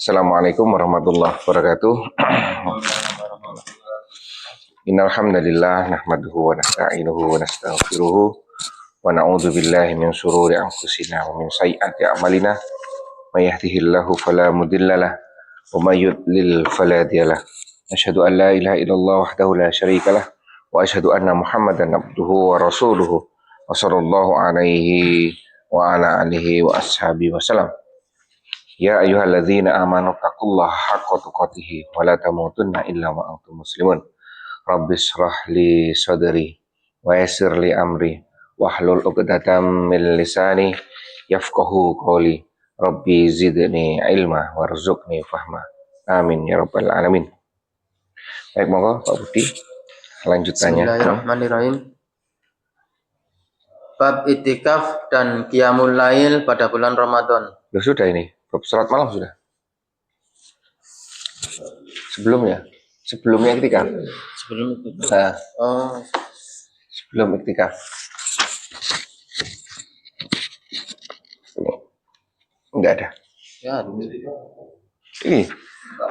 Assalamualaikum warahmatullahi wabarakatuh. Innal hamdalillah nahmaduhu wa nasta'inuhu wa nastaghfiruhu wa na'udzu billahi min shururi anfusina wa min sayyiati a'malina. May yahdihillahu fala mudhillalah wa may yudlil fala hadiyalah. Asyhadu an la ilaha illallah wahdahu la syarikalah wa asyhadu anna Muhammadan abduhu wa rasuluhu wa sallallahu alaihi wa ala alihi wa ashabihi wasallam. Ya ayyuhalladzina amanu taqullaha haqqa tuqatih wa la tamutunna illa wa antum muslimun. Rabbis shrah li sadri wa yassir li amri wahlul 'uqdatam min lisani yafqahu qawli. Rabbi zidni ilma warzuqni fahma. Amin ya rabbal alamin. Baik, monggo Pak Budi lanjutannya. Bismillahirrahmanirrahim. Bab itikaf dan qiyamul lail pada bulan Ramadan. Loh, sudah ini. Bab salat malam sudah. Sebelumnya iktikaf. Sebelum itu. Nah, Oh, sebelum iktikaf. Enggak ada. ya. Ini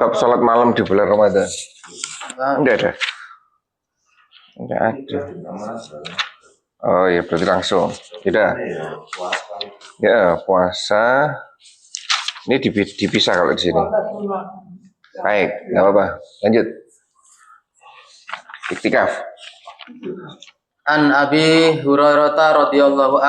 bab salat malam di bulan Ramadan. Enggak ada. Enggak ada. Oh iya, berarti langsung. Tidak. Ya, puasa. Ini dipisah kalau di sini. Baik, enggak apa-apa. Lanjut. Iktikaf. An Abi Hurairah radhiyallahu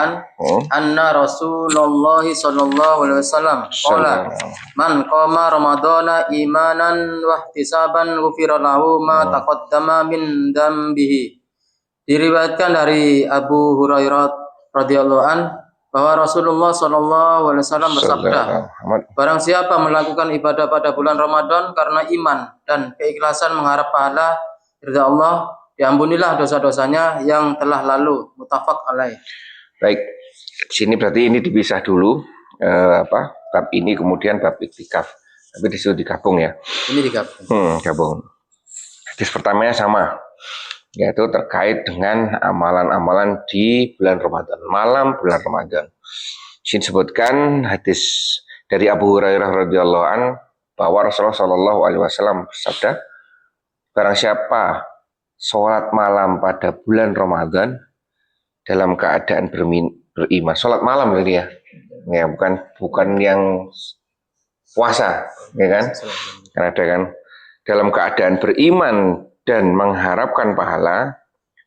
anna Rasulullah sallallahu alaihi wasallam qala man qama ramadhana imanan wa ihtisaban ghufira lahu ma taqaddama min dzambihi. Diriwayatkan dari Abu Hurairah radhiyallahu an bahwa Rasulullah sallallahu alaihi wasallam bersabda, barang siapa melakukan ibadah pada bulan Ramadan karena iman dan keikhlasan mengharap pahala ridha Allah, diampunilah dosa-dosanya yang telah lalu. Muttafaq alaih. Baik, sini berarti ini dipisah dulu, bab ini kemudian bab iktikaf. Tapi disitu digabung ya. Ini digabung. Gabung. Hadis pertamanya sama, yaitu terkait dengan amalan-amalan di bulan Ramadan, malam bulan Ramadan. Sini sebutkan hadis dari Abu Hurairah radhiyallahu an bahwa Rasulullah Shallallahu alaihi wasallam bersabda, barang siapa sholat malam pada bulan Ramadan dalam keadaan beriman, sholat malam ini ya, bukan yang puasa, ya kan? Karena ada kan dalam keadaan beriman dan mengharapkan pahala,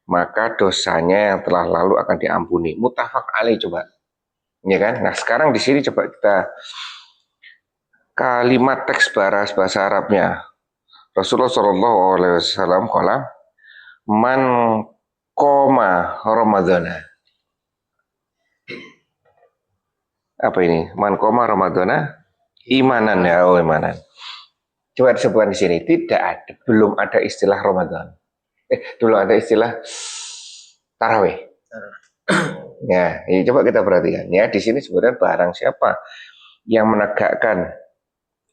maka dosanya yang telah lalu akan diampuni. Muttafaq alaih, coba, ya kan? Nah, sekarang di sini coba kita kalimat teks bahasa Arabnya. Rasulullah Shallallahu alaihi wasallam qala man qoma ramadhana. Apa ini? Man qoma ramadhana imanan, ya, imanan. Coba disebutkan di sini, belum ada istilah Ramadan. Belum ada istilah tarawih. Ya, ini coba kita perhatikan. Ya, di sini sebenarnya barang siapa yang menegakkan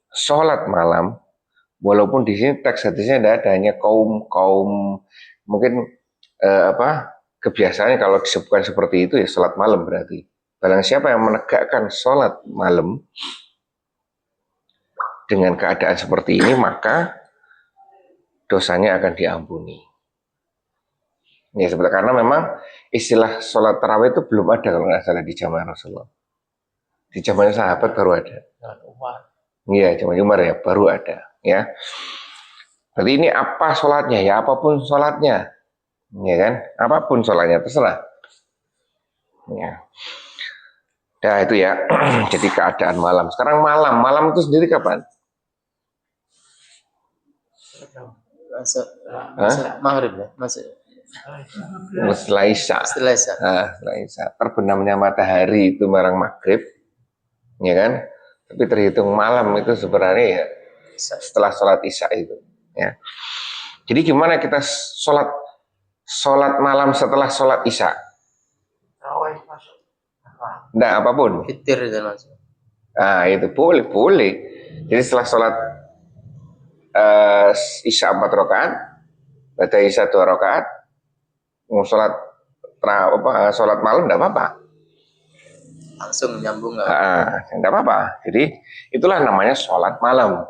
sholat malam, walaupun di sini teks hadisnya tidak ada, hanya kaum mungkin kebiasaannya kalau disebutkan seperti itu ya sholat malam berarti. Barang siapa yang menegakkan sholat malam dengan keadaan seperti ini, maka dosanya akan diampuni. Ya, sebenarnya karena memang istilah sholat tarawih itu belum ada kalau nggak salah di zaman Rasulullah. Di zaman sahabat baru ada. Iya, zaman Umar ya baru ada. Ya, berarti ini apa sholatnya? Ya apapun sholatnya, ya kan? Apapun sholatnya terserah. Ya. Nah itu ya. Jadi keadaan malam. Sekarang malam itu sendiri kapan? Maghrib ya, masih. Setelah Isya. Setelah Isya. Terbenamnya matahari itu merang maghrib, ya kan? Tapi terhitung malam itu sebenarnya ya setelah sholat Isya itu. Ya. Jadi gimana kita sholat malam setelah sholat Isya? Nggak, apapun. Fitir dan masuk. Nah itu boleh. Jadi setelah sholat Isya 4 rakaat, baca Isya 2 rakaat, mau sholat malam nggak apa-apa. Langsung nyambung nggak? Enggak apa-apa. Jadi itulah namanya sholat malam.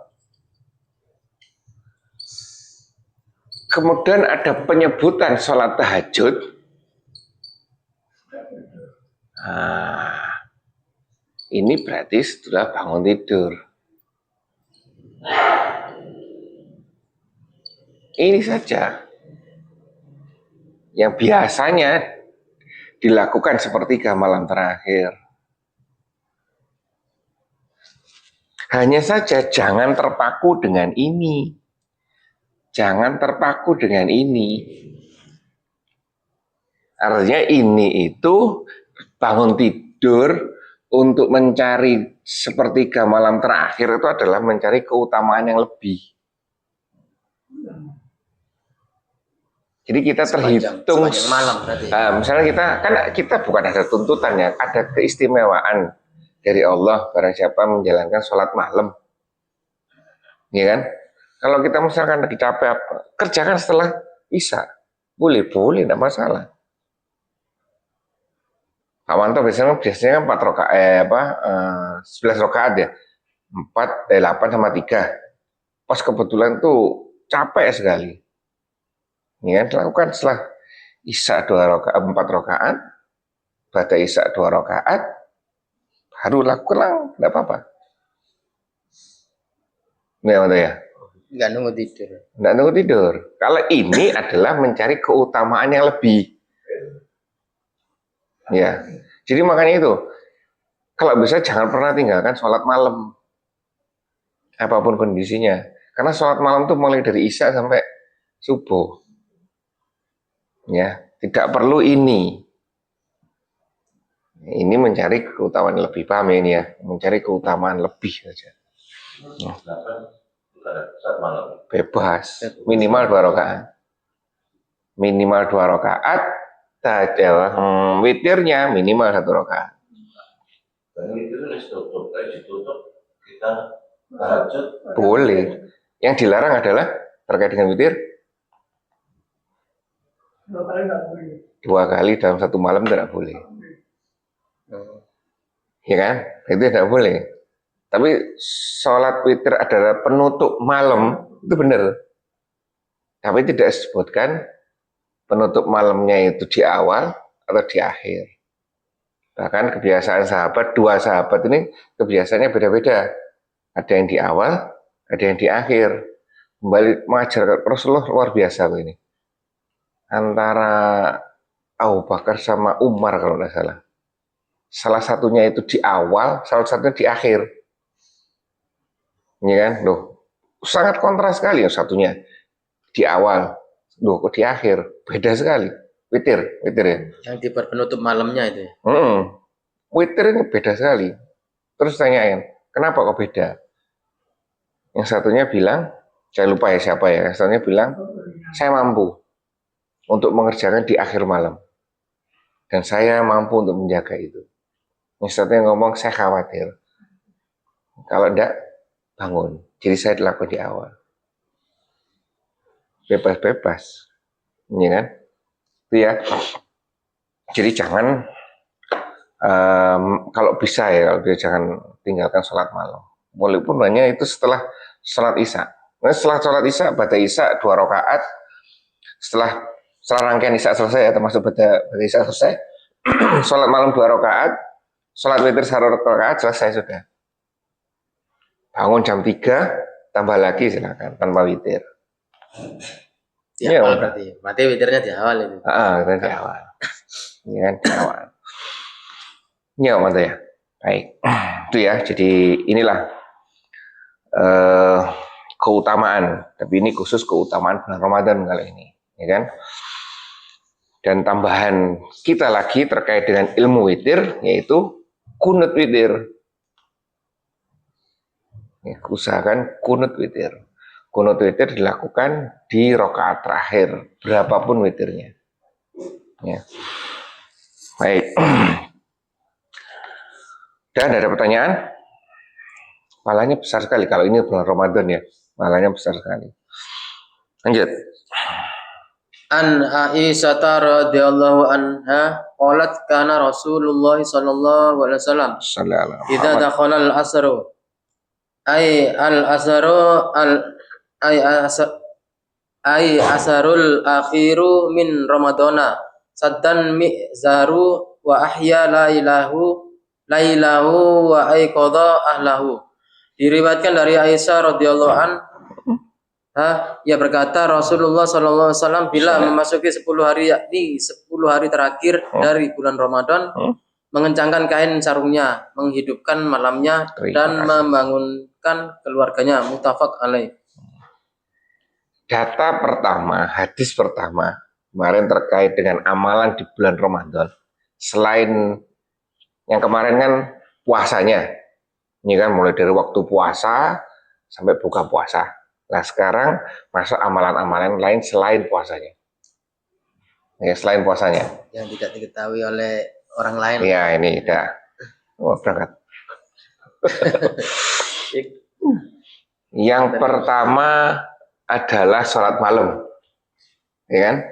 Kemudian ada penyebutan sholat tahajud. Ini berarti setelah bangun tidur. Ini saja yang biasanya dilakukan sepertiga malam terakhir. Hanya saja jangan terpaku dengan ini. Jangan terpaku dengan ini. Artinya ini itu bangun tidur untuk mencari sepertiga malam terakhir itu adalah mencari keutamaan yang lebih. Jadi kita terhitung sepanjang malam berarti. Misalnya kita bukan ada tuntutannya, ada keistimewaan dari Allah barang siapa menjalankan sholat malam, ya kan? Kalau kita misalkan lagi capek, kerjakan setelah isya, boleh, tidak masalah. Pak Wanto biasanya 4 rakaat, 11 rakaat ya, 8 sama 3. Pas kebetulan tuh capek sekali, ya kan? Lakukan setelah isya 4 rakaat, ba'da isya 2 rakaat, baru lakukan, tidak apa-apa. Ya. Nggak nunggu tidur. Nggak nunggu tidur. Kalau ini adalah mencari keutamaan yang lebih. Ya. Jadi makanya itu, kalau bisa jangan pernah tinggalkan sholat malam. Apapun kondisinya. Karena sholat malam itu mulai dari isya sampai subuh. Ya, tidak perlu ini. Ini mencari keutamaan lebih, paham ya ini ya? Mencari keutamaan lebih saja. Bebas, minimal 2 rakaat. Minimal 2 rakaat, witirnya minimal 1 rakaat. Boleh. Yang dilarang adalah terkait dengan witir. 2 kali dalam 1 malam tidak boleh. Ya kan? Itu tidak boleh. Tapi sholat witir adalah penutup malam, itu benar. Tapi tidak disebutkan penutup malamnya itu di awal atau di akhir. Bahkan kebiasaan sahabat, 2 sahabat ini kebiasaannya beda-beda. Ada yang di awal, ada yang di akhir. Kembali mengajar Rasulullah luar biasa ini. Antara Abu Bakar sama Umar kalau tidak salah. Salah satunya itu di awal, salah satunya di akhir. Ya kan? Loh, sangat kontras sekali yang satunya di awal, loh kok di akhir, beda sekali. Witir ya. Yang di penutup malamnya itu ya? Witir ini beda sekali. Terus tanyain, kenapa kok beda? Yang satunya bilang, saya lupa ya siapa ya, yang satunya bilang, saya mampu untuk mengerjakan di akhir malam. Dan saya mampu untuk menjaga itu. Yang satunya ngomong, saya khawatir. Kalau enggak, bangun. Jadi saya dilakukan di awal. Bebas-bebas. Ini kan? Itu ya. Jadi jangan, kalau bisa jangan tinggalkan sholat malam. Walaupun hanya itu setelah sholat isya. Nah, setelah sholat isya, ba'da isya 2 rakaat. Setelah rangkaian isya selesai, termasuk ba'da isya selesai, sholat malam 2 rakaat, sholat witir 1 rakaat, selesai sudah. Bangun jam 3, tambah lagi silakan, tanpa witir. Di awal berarti. Berarti witirnya di awal itu. Di awal. Ini kan di awal. Ya, mantap ya. Baik. Itu ya, jadi inilah keutamaan. Tapi ini khusus keutamaan bulan Ramadan kali ini. Ya kan? Dan tambahan kita lagi terkait dengan ilmu witir, yaitu kunut witir. Ya, usahakan kunut witir. Kunut witir dilakukan di rakaat terakhir, berapapun witirnya. Ya. Baik. Dan ada pertanyaan? Pahalanya besar sekali kalau ini bulan Ramadan ya. Pahalanya besar sekali. Lanjut. An Aisyah radhiyallahu anha qalat kana Rasulullah sallallahu alaihi wasallam Sallallahu idza Muhammad. dakhala al-asru ay asar ay asarul akhiru min ramadana saddan mi'zaru wa ahya lailahu wa aiqadha ahlahu. Diriwayatkan dari Aisyah radhiyallahu anha, ia berkata Rasulullah sallallahu alaihi wasallam bila memasuki 10 hari, yakni 10 hari terakhir dari bulan Ramadan, mengencangkan kain sarungnya, menghidupkan malamnya dan membangunkan keluarganya. Muttafaq alaih. Data pertama, hadis pertama kemarin terkait dengan amalan di bulan Ramadan. Selain yang kemarin kan puasanya, ini kan mulai dari waktu puasa sampai buka puasa. Nah sekarang masuk amalan-amalan lain selain puasanya. Ya, selain puasanya. Yang tidak diketahui oleh orang lain. Iya ini dah. Oh, berangkat. Yang pertama adalah sholat malam, ya kan?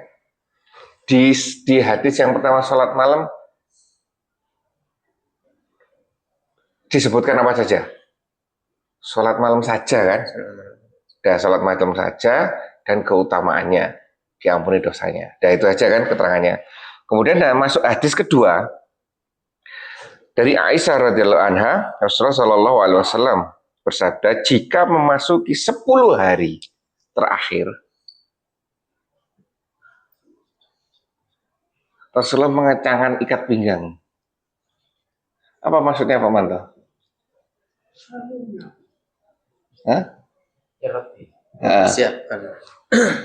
Di hadis yang pertama sholat malam disebutkan apa saja? Sholat malam saja kan? Dah sholat malam saja dan keutamaannya, diampuni dosanya. Dah itu aja kan keterangannya. Kemudian masuk hadis kedua dari Aisyah radhiyallahu anha, Rasulullah Shallallahu alaihi wasallam bersabda, jika memasuki 10 hari terakhir, Rasulullah mengencangkan ikat pinggang. Apa maksudnya Pak Manto? Hah? Siapkan.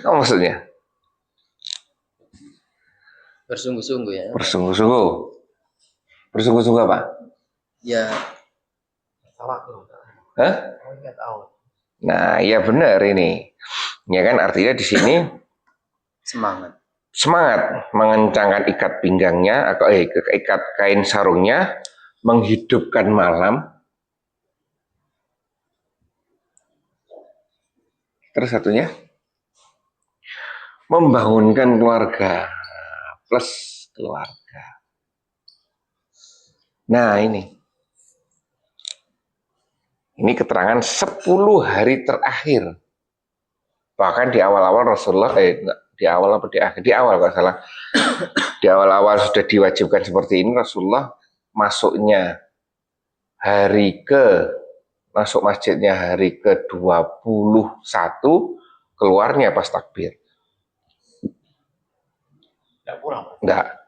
Apa maksudnya? Bersungguh-sungguh ya. Bersungguh-sungguh. Bersungguh-sungguh apa? Ya. Hah? Nah, iya benar ini. Ya kan artinya di sini semangat mengencangkan ikat pinggangnya atau ikat kain sarungnya, menghidupkan malam. Terus satunya membangunkan keluarga plus keluarga. Nah ini keterangan 10 hari terakhir. Bahkan di awal-awal Rasulullah di awal apa di akhir? Di awal kalau salah. Di awal-awal sudah diwajibkan seperti ini, Rasulullah masuk masjidnya hari ke-21, keluarnya pas takbir. Enggak kurang. Enggak.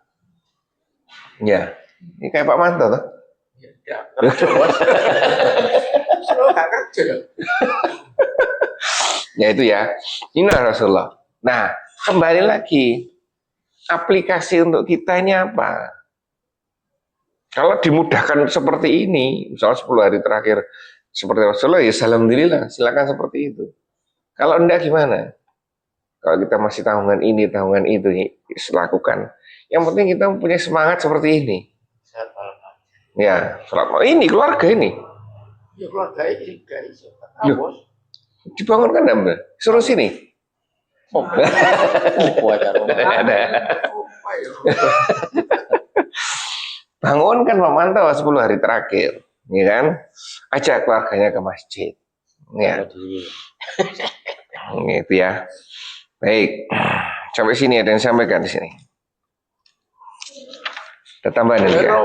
Ya. Ini kayak Pak Manto tuh. Ya, Ya itu ya. Ini Rasulullah. Nah, kembali lagi. Aplikasi untuk kita ini apa? Kalau dimudahkan seperti ini, misalnya 10 hari terakhir seperti Rasulullah, ya alhamdulillah, silakan seperti itu. Kalau enggak gimana? Kalau kita masih tanggungan ini, tanggungan itu, lakukan. Yang penting kita punya semangat seperti ini. Ya, sholat ini keluarga ini. Ya keluarga ini guys. Dibangunkan enggak? Suruh sini. Bangunkan memantau 10 hari terakhir, ya kan? Ajak keluarganya ke masjid. Ya. Gitu ya. Baik. Sampai sini ada yang sampaikan di sini. Ada tambahan lagi ya?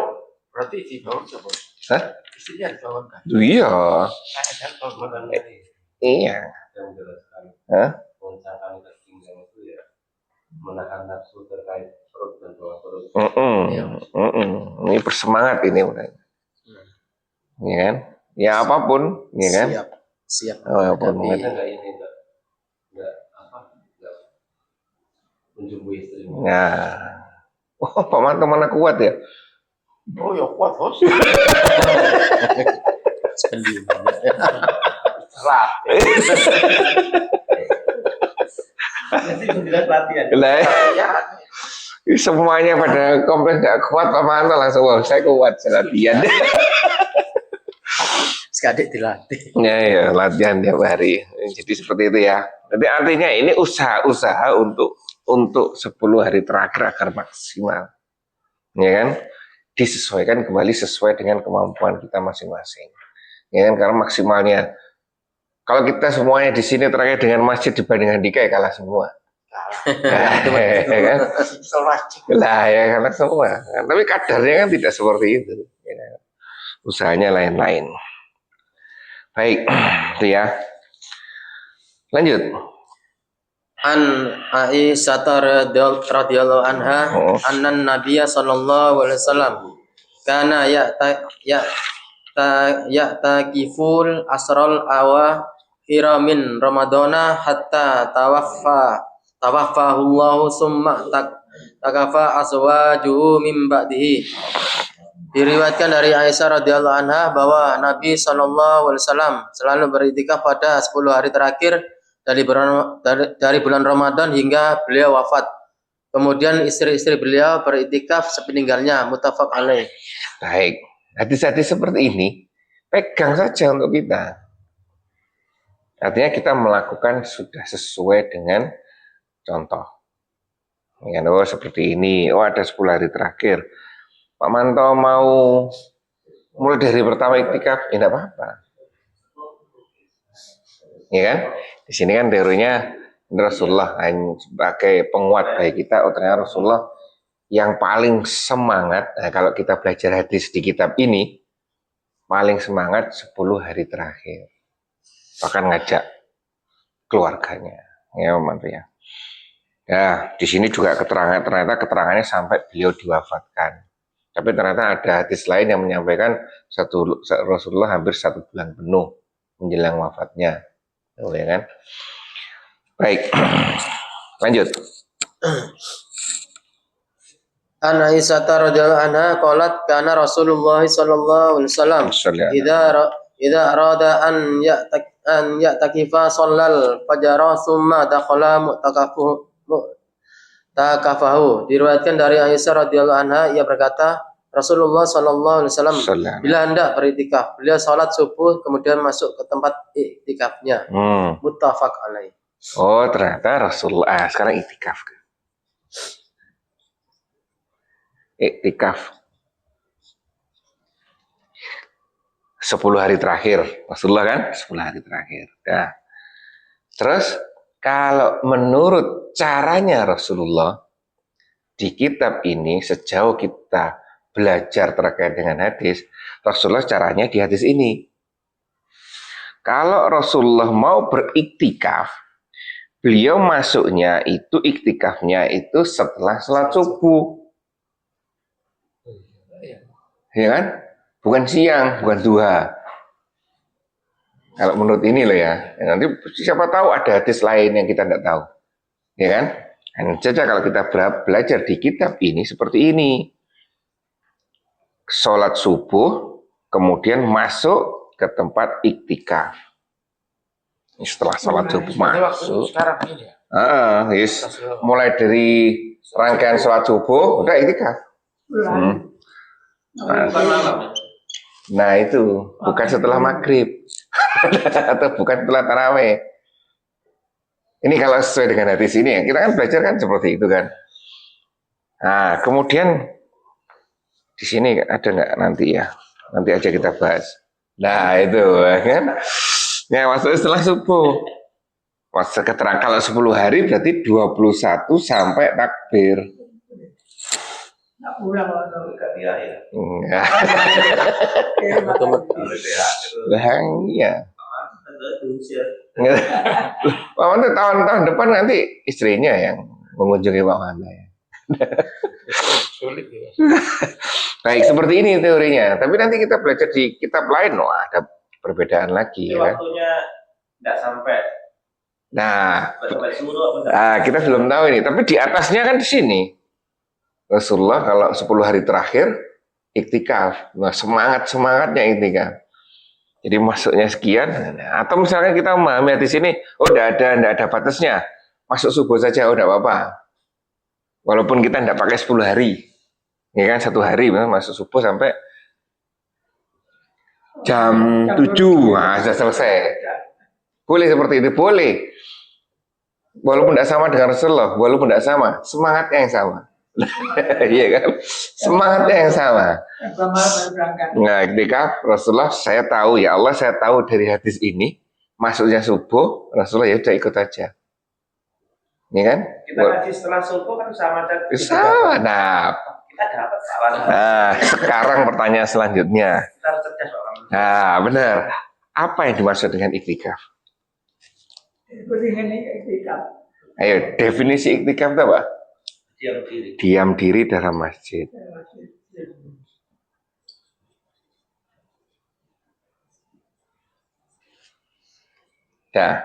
Berarti dibangun siapa? Hah? Istrinya dibangunkan. Iya. Iya. Hah? Menahan nafsu terkait perut dan bawah perut. Ini bersemangat ini udah. Ya kan? Ya apapun, ya kan? Siap. Apapun. Enggak menjumpai istri. Nah. Oh, Pak Manto mana kuat ya? Oh ya kuat bos. Lah, semuanya pada komplain nggak kuat, Pak Manto langsung, wah saya kuat, saya latihan. Sekadek dilatih. Ya, latihan tiap hari. Jadi seperti itu ya. Jadi artinya ini usaha untuk 10 hari terakhir agar maksimal. Ya kan? Disesuaikan kembali sesuai dengan kemampuan kita masing-masing. Ya kan? Karena maksimalnya kalau kita semuanya di sini terakhir dengan masjid dibandingkan DKI kalah semua. Ya kan? Lah ya kalah semua. Tapi kadarnya kan tidak seperti itu. Ya. Usahanya lain-lain. Baik, itu ya. Lanjut. An Aisyah radhiyallahu anha annan Nabiya sallallahu alaihi wasallam kana ya'takiful asral awakhira min ramadana hatta tawaffahullahu summa takafa azwajuhu min ba'dihi. Diriwayatkan dari Aisyah radhiyallahu anha bahwa Nabi sallallahu alaihi wasallam selalu beriktikaf pada 10 hari terakhir dari bulan Ramadan hingga beliau wafat. Kemudian istri-istri beliau beriktikaf sepeninggalnya, muttafaq alaih. Baik, hadis-hadis seperti ini pegang saja untuk kita. Artinya kita melakukan sudah sesuai dengan contoh. Ya, oh seperti ini, oh ada 10 hari terakhir. Pak Manto mau mulai dari pertama iktikaf, ya tidak apa-apa. Ya kan? Di sini kan teorinya Rasulullah sebagai penguat bagi kita, ternyata Rasulullah yang paling semangat. Nah, kalau kita belajar hadis di kitab ini, paling semangat 10 hari terakhir. Bahkan ngajak keluarganya, ya mantu ya. Ya, di sini juga ternyata keterangannya sampai beliau diwafatkan. Tapi ternyata ada hadis lain yang menyampaikan Rasulullah hampir 1 bulan penuh menjelang wafatnya. Oh, ya kan? Baik, lanjut. An Aisyah radhiyallahu anha qalat kana Rasulullah sallallahu alaihi wasallam idza arada an ya'takifa shallal fajr thumma dakhala mu'takafahu. Diriwayatkan dari Aisyah radhiyallahu anha, ia berkata, Rasulullah sallallahu alaihi wasallam bila hendak beriktikaf, beliau salat subuh kemudian masuk ke tempat iktikafnya. Muttafaq alaih. Oh, ternyata Rasulullah sekarang iktikaf. Iktikaf 10 hari terakhir. Rasulullah kan 10 hari terakhir. Nah, terus kalau menurut caranya Rasulullah di kitab ini, sejauh kita belajar terkait dengan hadis, Rasulullah caranya di hadis ini. Kalau Rasulullah mau beriktikaf, beliau masuknya itu iktikafnya itu setelah sholat subuh. Ya kan? Bukan siang, bukan duha. Kalau menurut ini loh ya. Nanti siapa tahu ada hadis lain yang kita tidak tahu. Ya kan? Dan saja kalau kita belajar di kitab ini seperti ini. Sholat subuh, kemudian masuk ke tempat iktikaf. Setelah sholat subuh masuk. Sekarang ini ya. Yes. Mulai dari rangkaian sholat subuh, udah iktikaf. Nah itu bukan setelah maghrib atau bukan setelah taraweh. Ini kalau sesuai dengan hadis ini ya, kita kan belajar kan seperti itu kan. Nah kemudian di sini ada nggak nanti ya? Nanti aja kita bahas. Nah itu kan, ya masuk setelah subuh. Masuk keterangan kalau 10 hari berarti 21 sampai takbir. Enggak. Iya. Pak Wanda tahun depan nanti istrinya yang mengunjungi Pak Wanda ya. Sulit ya. Baik, seperti ini teorinya. Tapi nanti kita belajar di kitab lain, loh, ada perbedaan lagi. Ya. Waktunya tidak sampai. Nah, kita belum tahu ini. Tapi di atasnya kan di sini. Rasulullah kalau 10 hari terakhir iktikaf. Nah, semangatnya iktikaf. Jadi masuknya sekian. Atau misalkan kita memahami di sini, oh tidak ada batasnya. Masuk subuh saja, oh tidak apa-apa. Walaupun kita tidak pakai 10 hari. Ya kan 1 hari masuk subuh sampai jam 7. Nah, sudah selesai. Boleh seperti itu, boleh. Walaupun tidak sama dengan Rasulullah, walaupun tidak sama, semangatnya yang sama. Iya kan? Semangatnya yang sama. Nah, ketika Rasulullah, saya tahu ya Allah, saya tahu dari hadis ini, masuknya subuh, Rasulullah ya udah ikut aja. Iya kan? Kita ngaji setelah subuh kan sama tadi. Sama. Nah, Kita dapat salah. nah, sekarang pertanyaan selanjutnya. Kita harus cerdas orang. Nah, benar. Apa yang dimaksud dengan iktikaf? Ayo, definisi iktikaf itu apa? Diam diri. Diam diri dalam masjid. Nah,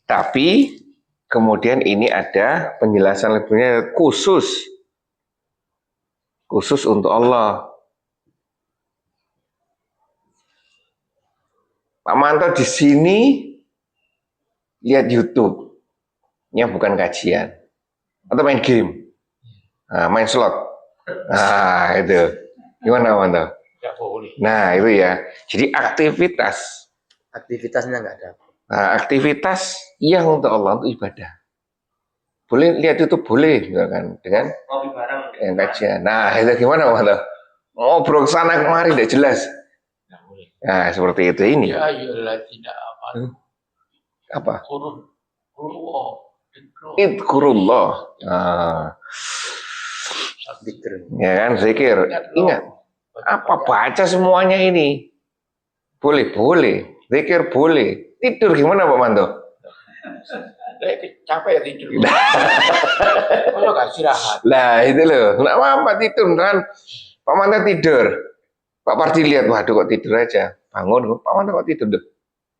tapi kemudian ini ada penjelasan lebihnya khusus untuk Allah. Pak Manto di sini lihat YouTube, nya bukan kajian, atau main game, nah, main slot, nah itu, gimana Pak Manto? Tidak boleh. Nah itu ya, jadi Aktivitasnya nggak ada. nah, aktivitas yang untuk Allah, untuk ibadah. Boleh lihat YouTube, boleh, gitu kan, dengan Ngopi bareng. yang kajian. Nah itu gimana Pak Manto? Ngobrol sana kemari tidak jelas. Tidak boleh. Nah seperti itu ini. Ya iyalah tidak apa. Apa? Kurun. Idkurullah. Nah, ya kan zikir. Ingat, apa baca semuanya ini? Boleh. Zikir boleh. Tidur gimana Pak Manto? Capek ya tidur. Kalau nggak istirahat. Lah itu loh. Nggak apa-apa tidur kan. Pak Manto tidur. Pak Parti lihat, waduh kok tidur aja. Bangun, Pak Manto kok tidur?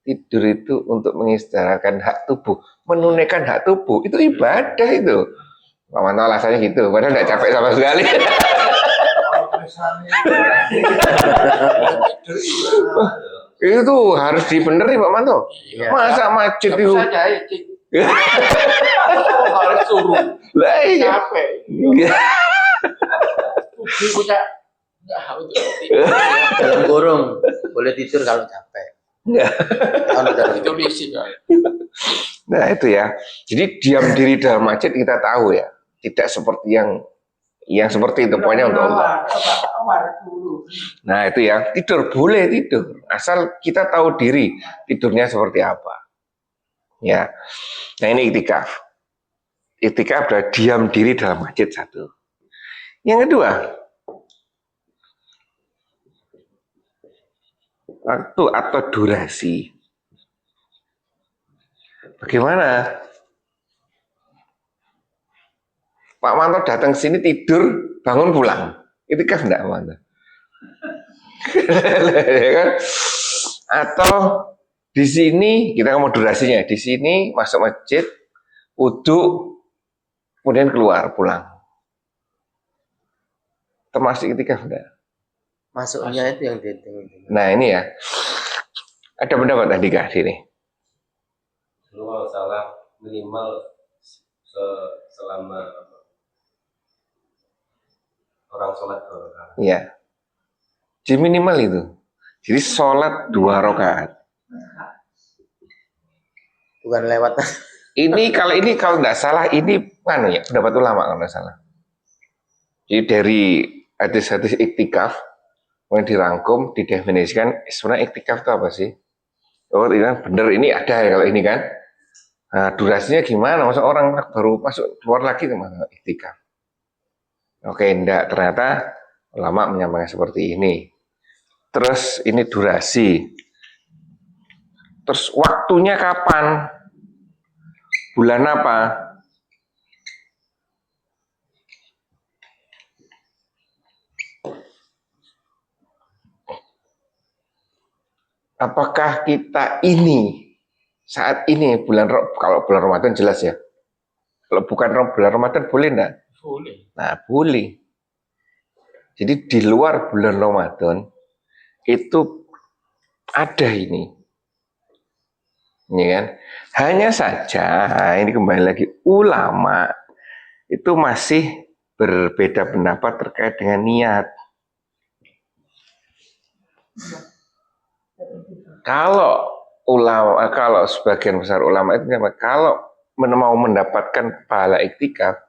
Tidur itu untuk mengistirahatkan hak tubuh, menunaikan hak tubuh, itu ibadah itu. Pak Manto alasannya gitu, padahal tidak capek sama sekali. Itu harus dibenerin Pak Manto. Masa masjid itu? Harus suruh. Lah iya. Capek. Punya Dalam kurung boleh tidur kalau capek. Kalau dalam itu misi kan. Nah itu ya. Jadi diam diri dalam masjid kita tahu ya, tidak seperti yang seperti itu pokoknya untuk Allah. Nah itu ya, tidur boleh tidur, asal kita tahu diri tidurnya seperti apa. Ya, nah ini iktikaf. Iktikaf adalah diam diri dalam masjid satu. Yang kedua, waktu atau durasi. Bagaimana? Pak Manto datang sini tidur, bangun pulang. Iktikaf enggak Pak Manto? Ya kan? Atau di sini kita mau durasinya. Di sini masuk masjid, wudhu, kemudian keluar pulang. Termasuk iktikaf enggak? masuknya itu yang dihitung. Nah ini ya, ada pendapat tadi kah sini? Kalau salah minimal selama orang sholat 2 rakaat. Iya. Jadi minimal itu. Jadi sholat 2 rakaat. Bukan lewat. Ini kalau tidak salah ini mana ya pendapat ulama kalau tidak salah. Jadi dari hadis-hadis iktikaf yang dirangkum didefinisikan sebenarnya iktikaf itu apa sih? Oh ini kan bener ini ada ya kalau ini kan. Nah durasinya gimana? Masa orang baru masuk keluar lagi kemana iktikaf? Oke enggak, ternyata ulama menyampaikan seperti ini. Terus ini durasi. Terus waktunya kapan? Bulan apa? Apakah kita ini saat ini kalau bulan Ramadan jelas ya. Kalau bukan bulan Ramadan boleh enggak? Boleh. Nah, boleh. Jadi di luar bulan Ramadan itu ada ini. Ya kan? Hanya saja ini kembali lagi ulama itu masih berbeda pendapat terkait dengan niat. Kalau sebagian besar ulama itu kalau mau mendapatkan pahala iktikaf,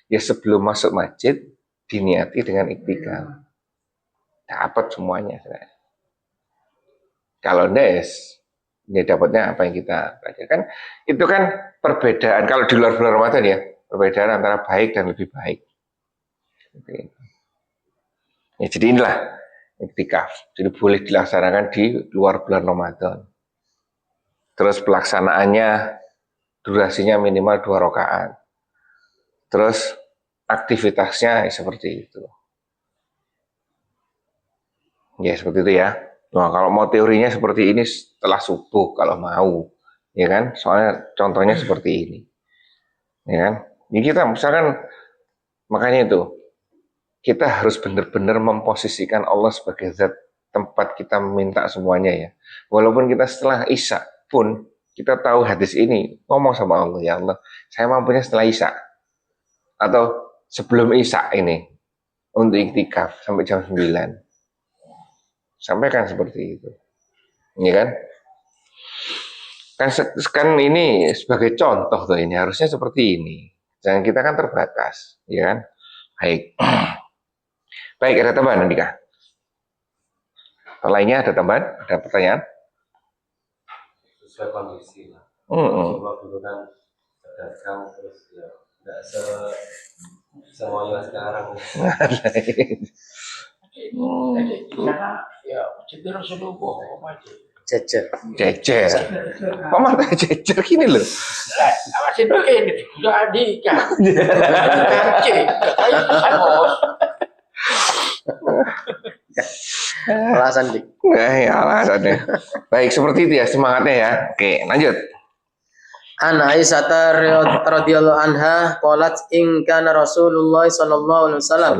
ya sebelum masuk masjid diniati dengan iktikaf. Dapat semuanya. Kalau enggak, ya dapatnya apa yang kita pelajari. Itu kan perbedaan. Kalau di luar bulan Ramadan ya, perbedaan antara baik dan lebih baik. Ya, jadi inilah iktikaf. Jadi boleh dilaksanakan di luar bulan Ramadan. Terus pelaksanaannya durasinya minimal 2 rakaat. Terus aktivitasnya seperti itu. Ya seperti itu ya. Nah, kalau mau teorinya seperti ini setelah subuh kalau mau, ya kan? Soalnya contohnya seperti ini, ya kan? Ini kita misalkan makanya itu kita harus benar-benar memposisikan Allah sebagai zat tempat kita minta semuanya ya. Walaupun kita setelah Isya pun kita tahu hadis ini ngomong sama Allah, ya Allah, saya mampunya setelah Isya atau sebelum Isya ini untuk iktikaf sampai jam 9. Sampaikan seperti itu. Iya kan? Kan ini sebagai contoh tuh ini harusnya seperti ini. Jangan kita kan terbatas, ya kan? Baik. Baik, ada tambahan Andika? Lainnya ada tambahan? Ada pertanyaan? Sesuai kondisi lah. Mm-mm. Dulu kan pedagang terus ya nggak semuanya sekarang. Karena ya cenderung seluruh aja. Jejer. Jejer. Paman tak jejer gini loh. Apa sih ini juga di kan? Kancing, bos. Alasan dik. Ya alasannya. Baik, seperti itu ya semangatnya ya. Oke, lanjut. An Aisyah radhiyallahu anha qalat in kana Rasulullah sallallahu alaihi wasallam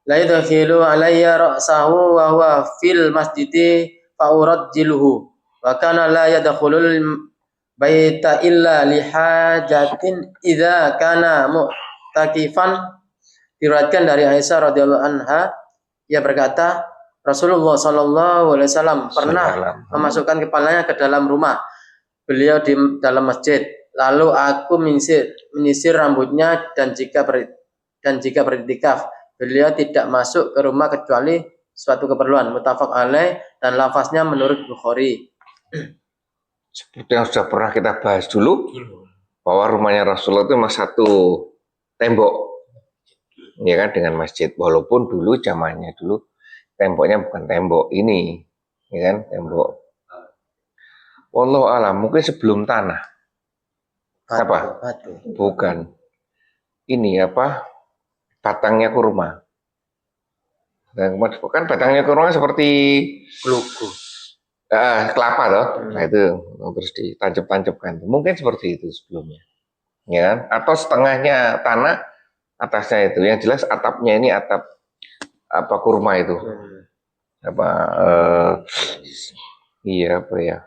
la yadkhilu alayya ra'sahu wa huwa fil masjidi fa urajjiluhu wa kana la yadkhulul baita illa li hajatin idza kana mu'takifan. Diriwayatkan dari Aisyah radhiyallahu anha, ia berkata Rasulullah sallallahu alaihi wasallam pernah memasukkan kepalanya ke dalam rumah beliau di dalam masjid, lalu aku menyisir rambutnya dan jika beriktikaf beliau tidak masuk ke rumah kecuali suatu keperluan. Muttafaq alaih dan lafaznya menurut Bukhari. Seperti yang sudah pernah kita bahas dulu, bahwa rumahnya Rasulullah itu memang satu tembok, ya kan, dengan masjid. Walaupun dulu zamannya dulu temboknya bukan tembok ini, ya kan, tembok. Wallahu alam, mungkin sebelum tanah. Apa? Batu. Bukan. Ini apa? Batangnya kurma. Kan batangnya kurma seperti Kluku. kelapa toh. Nah itu terus ditancap-tancapkan. Mungkin seperti itu sebelumnya. Ya kan? Atau setengahnya tanah, atasnya itu. Yang jelas atapnya ini atap apa kurma itu. Apa iya apa ya?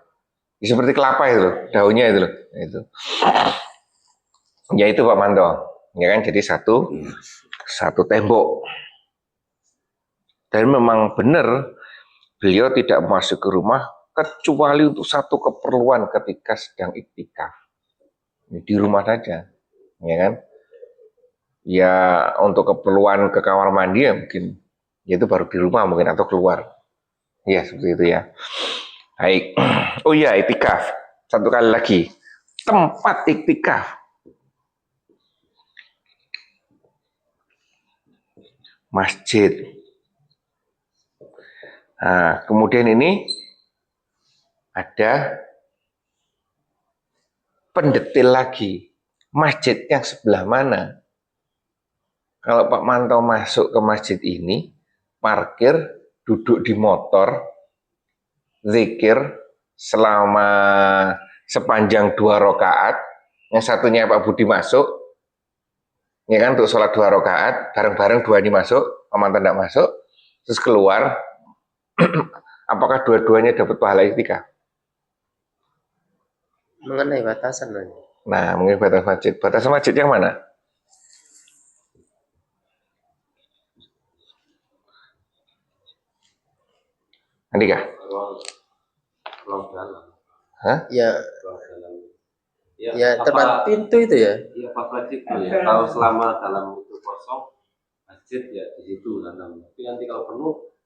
Seperti kelapa itu loh, daunnya itu loh. Itu. Ya itu Pak Manto. Ya kan, jadi satu tembok. Dan memang benar beliau tidak masuk ke rumah kecuali untuk satu keperluan ketika sedang iktikaf. Di rumah saja. Ya kan? Ya untuk keperluan ke kamar mandi ya mungkin ya itu baru di rumah mungkin atau keluar. Ya seperti itu ya. Baik. Oh iya, iktikaf. Satu kali lagi. Tempat iktikaf. Masjid. Nah, kemudian ini ada pendetil lagi. Masjid yang sebelah mana? Kalau Pak Manto masuk ke masjid ini, parkir, duduk di motor, zikir selama sepanjang 2 rakaat, yang satunya Pak Budi masuk, ya kan, untuk sholat 2 rakaat, bareng-bareng 2 ini masuk, Pak Manto tidak masuk, terus keluar, apakah dua-duanya dapat pahala iktikaf? Mengenai batasan lagi. Nah, mungkin batas masjid. Batas masjid yang mana? Andika? Ruang dalam. Hah? Ya, Ruang dalam. Ya tempat pintu itu ya. Iya, apa fleksibel ya. Kalau selama dalam itu kosong, masjid ya di situ tanam. Tapi nanti kalau penuh,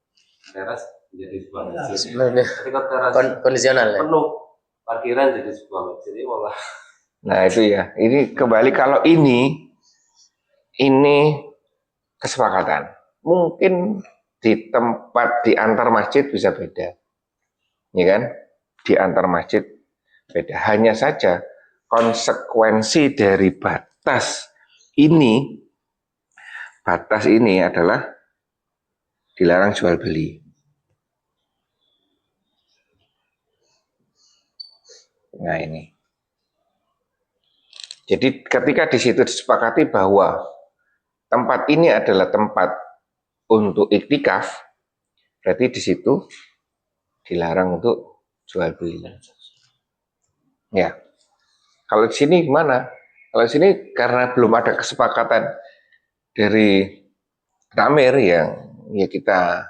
teras menjadi sebuah masjid. Sebenarnya Tapi kalau teras kondisional ya. penuh, parkiran jadi sebuah masjid. Ini malah. Nah itu ya. Ini kembali kalau ini kesepakatan. Mungkin di tempat di antar masjid bisa beda, ya kan? Di antar masjid beda. Hanya saja konsekuensi dari batas ini adalah dilarang jual beli. Nah ini. Jadi ketika di situ disepakati bahwa tempat ini adalah tempat untuk iktikaf, berarti di situ dilarang untuk jual beli. Ya. Kalau di sini gimana? Kalau di sini karena belum ada kesepakatan dari Tamir yang ya kita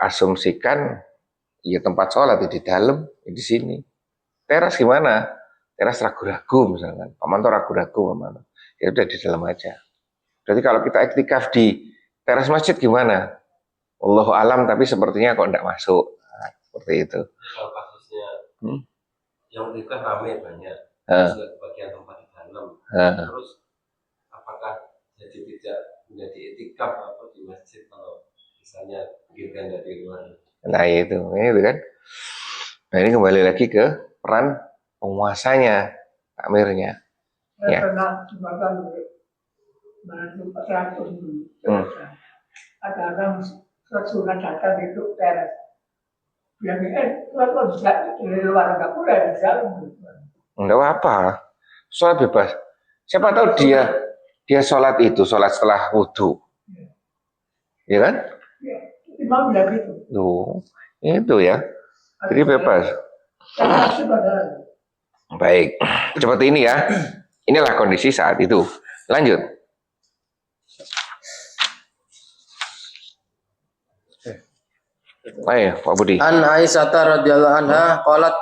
asumsikan ya tempat sholat di dalam ya di sini. Teras gimana? Teras ragu-ragu misalkan. Paman tuh ragu-ragu paman. Ya udah di dalam aja. Berarti kalau kita iktikaf di teras masjid gimana? Allahu alam tapi sepertinya kok enggak masuk. Nah, seperti itu. Kalau kasusnya yang itu kan ramai banyak. Terus bagian tempat di dalam. Terus apakah jadi tidak menjadi etikaf atau di masjid kalau misalnya bikin dari luar? Nah itu kan. Nah ini kembali lagi ke peran penguasanya, takmirnya. Ya. Ada orang surat datang itu teras. Yang kalau bisa di luar nggak boleh di dalam. Enggak apa-apa, sholat bebas. Siapa tahu dia sholat setelah wudhu, ya kan? Ya, imam bilang gitu. Tuh, itu ya. Jadi bebas. Baik, seperti ini ya. Inilah kondisi saat itu. Lanjut. Ayo, Pak Budi. An Aisyah radhiyallahu anha qalat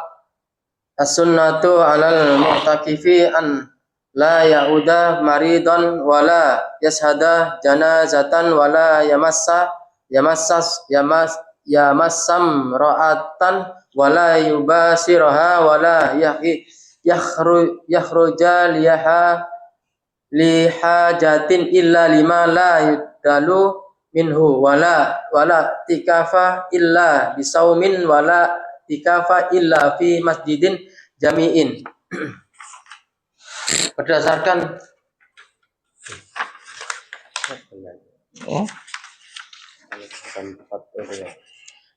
as-sunnatu 'alal mu'takifi an la ya'uda maridan wala yashhada janazatan wala yamassam ra'atan wala yubasiraha wala yakhruja lihajatin illa lima la yudalu minhu wala tikafa illa bisaumin wala tikafa illa fi masjidin jami'in.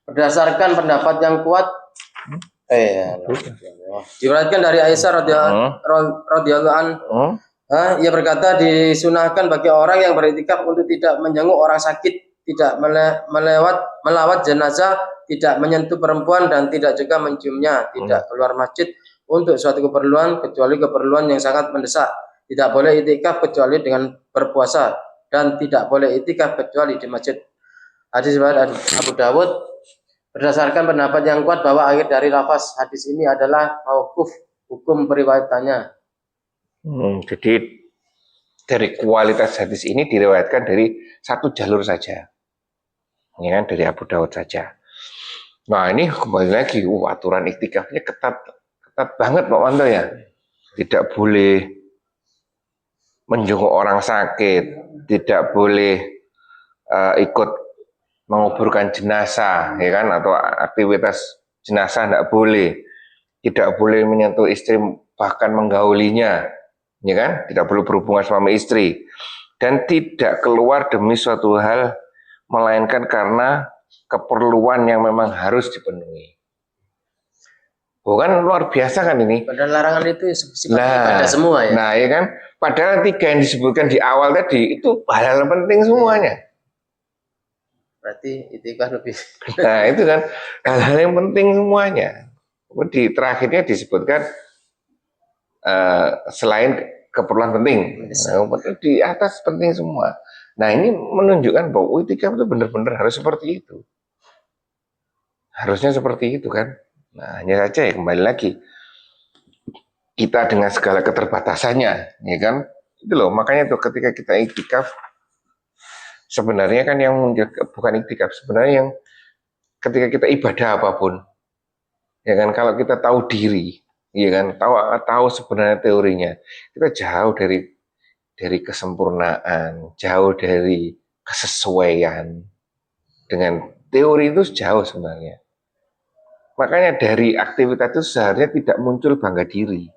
Berdasarkan pendapat yang kuat diriwayatkan dari Aisyah radhiyallahu anha, ia berkata disunahkan bagi orang yang beriktikaf untuk tidak menjenguk orang sakit, tidak melawat jenazah, tidak menyentuh perempuan dan tidak juga menciumnya, tidak keluar masjid untuk suatu keperluan kecuali keperluan yang sangat mendesak, tidak boleh iktikaf kecuali dengan berpuasa dan tidak boleh iktikaf kecuali di masjid. Hadis riwayat Abu Dawud. Berdasarkan pendapat yang kuat bahwa akhir dari lafaz hadis ini adalah mauquf, hukum periwayatannya. Jadi dari kualitas hadis ini diriwayatkan dari satu jalur saja, ya kan, dari Abu Dawud saja. Nah ini kembali lagi, aturan iktikafnya ketat banget Pak Wanto ya. Tidak boleh menjenguk orang sakit, tidak boleh ikut menguburkan jenazah, ya kan, atau aktivitas jenazah tidak boleh menyentuh istri bahkan menggaulinya, ya kan, tidak perlu berhubungan suami istri, dan tidak keluar demi suatu hal melainkan karena keperluan yang memang harus dipenuhi. Bukan luar biasa kan ini? Padahal larangan itu sifatnya pada semua ya. Nah ya kan, padahal 3 yang disebutkan di awal tadi itu hal yang penting semuanya. Berarti itikaf lebih. Nah itu kan hal-hal yang penting semuanya. Di terakhirnya disebutkan selain keperluan penting, di atas penting semua. Nah ini menunjukkan bahwa itikaf itu benar-benar harus seperti itu. Harusnya seperti itu kan. Nah hanya saja ya kembali lagi kita dengan segala keterbatasannya, ya kan? Itu loh, makanya tuh ketika kita iktikaf, sebenarnya kan yang muncul bukan iktikaf, sebenarnya yang ketika kita ibadah apapun, ya kan? Kalau kita tahu diri, ya kan? Tahu sebenarnya teorinya, kita jauh dari kesempurnaan, jauh dari kesesuaian dengan teori itu jauh sebenarnya. Makanya dari aktivitas itu seharusnya tidak muncul bangga diri.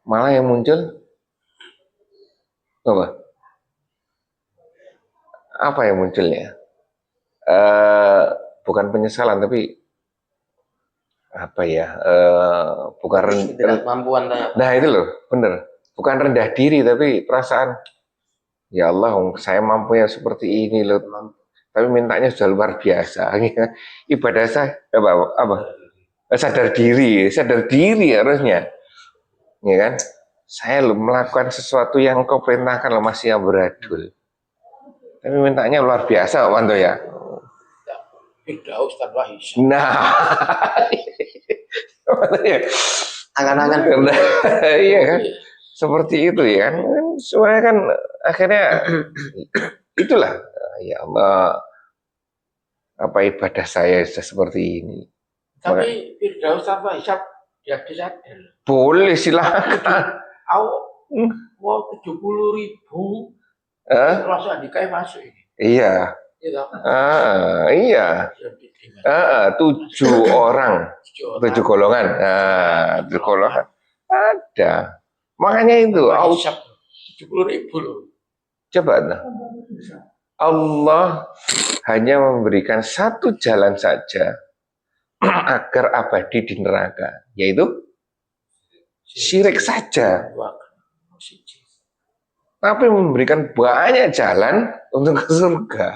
Malah yang muncul apa? Apa yang munculnya? Bukan penyesalan tapi apa ya? Bukan Ketidakmampuan tanya. Nah itu loh, bener. Bukan rendah diri tapi perasaan ya Allah, saya mampu ya seperti ini loh. Tapi mintanya sudah luar biasa. Ibadah saya apa? Sadar diri harusnya, ya kan? Saya loh melakukan sesuatu yang kau perintahkan loh masih yang beradul. Tapi mintanya luar biasa, Pak Wanto ya. Firdaus tanpa hisab. Nah, Angan-angan. iya kan? Seperti itu ya kan? Sebenarnya kan akhirnya itulah ya Allah, apa ibadah saya sudah seperti ini. Tapi Firdaus tanpa hisab dia sadar. Boleh silakan. Mau 70.000 termasuk adikai masuk ini. Iya. Iya. Iya. 7 orang, 7 golongan. 7 golongan ada. Makanya itu 70.000 loh. coba nah. Allah hanya memberikan satu jalan saja agar abadi di neraka, yaitu syirik saja. Tapi memberikan banyak jalan untuk ke surga.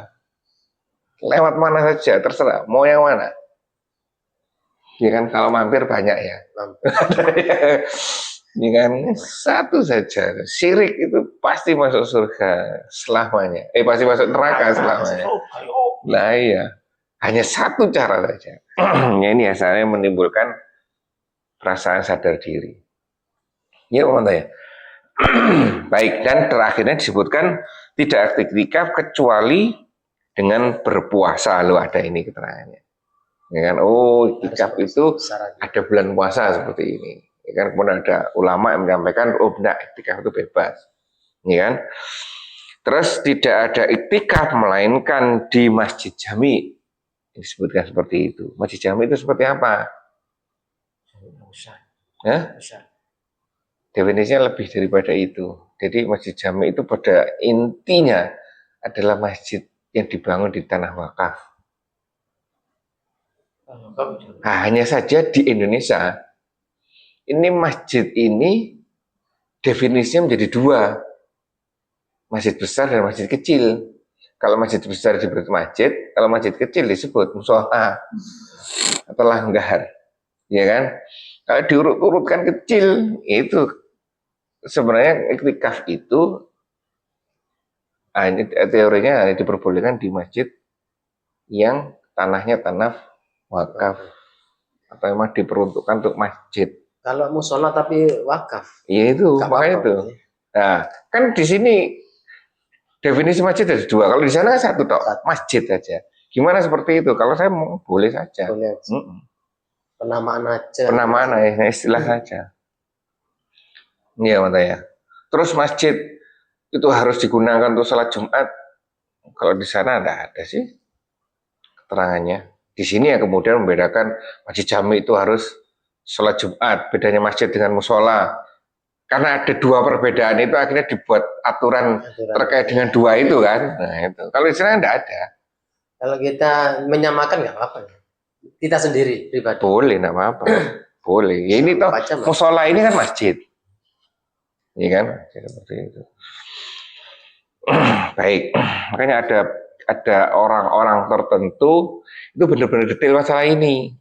Lewat mana saja, terserah. Mau yang mana? Ya kan, kalau mampir banyak ya. Ya kan, satu saja. Syirik itu pasti masuk surga selamanya. Pasti masuk neraka selamanya. Nah iya, hanya satu cara saja. Ya ini asalnya menimbulkan perasaan sadar diri. Ya, ya. Baik, dan terakhirnya disebutkan tidak iktikaf kecuali dengan berpuasa. Loh, ada ini keterangannya. Ya kan? Oh, iktikaf itu ada bulan puasa seperti ini. Ya kan? Kemudian ada ulama yang menyampaikan, oh benar, iktikaf itu bebas. Ya kan? Terus tidak ada iktikaf melainkan di masjid jami. Disebutkan seperti itu. Masjid jami itu seperti apa? Ya? Definisinya lebih daripada itu. Jadi masjid jami itu pada intinya adalah masjid yang dibangun di tanah wakaf. Nah, hanya saja di Indonesia ini masjid ini definisinya menjadi 2, masjid besar dan masjid kecil. Kalau masjid besar disebut masjid, kalau masjid kecil disebut mushola atau langgar, ya kan? Kalau diurut-urutkan kecil itu sebenarnya iktikaf itu teorinya hanya diperbolehkan di masjid yang tanahnya tanah wakaf atau memang diperuntukkan untuk masjid. Kalau musola tapi wakaf. Iya itu, makanya itu. Nah, kan di sini definisi masjid ada 2. Kalau di sana 1 tok, masjid saja. Gimana seperti itu? Kalau saya mau boleh saja. Boleh. Penamaan aja. Penamaan ya, istilah saja. Iya, ya. Terus masjid itu harus digunakan untuk sholat Jumat. Kalau di sana ada sih keterangannya. Di sini ya kemudian membedakan masjid jami itu harus sholat Jumat. Bedanya masjid dengan musola. Karena ada 2 perbedaan itu akhirnya dibuat aturan terkait dengan 2 itu kan. Nah itu. Kalau di sana tidak ada. Kalau kita menyamakan nggak apa-apa. Kita sendiri pribadi. Boleh, tidak apa-apa. Boleh. Ya ini toh musola ini kan masjid. Iya kan? Seperti itu. Baik. Makanya ada orang-orang tertentu itu benar-benar detail masalah ini.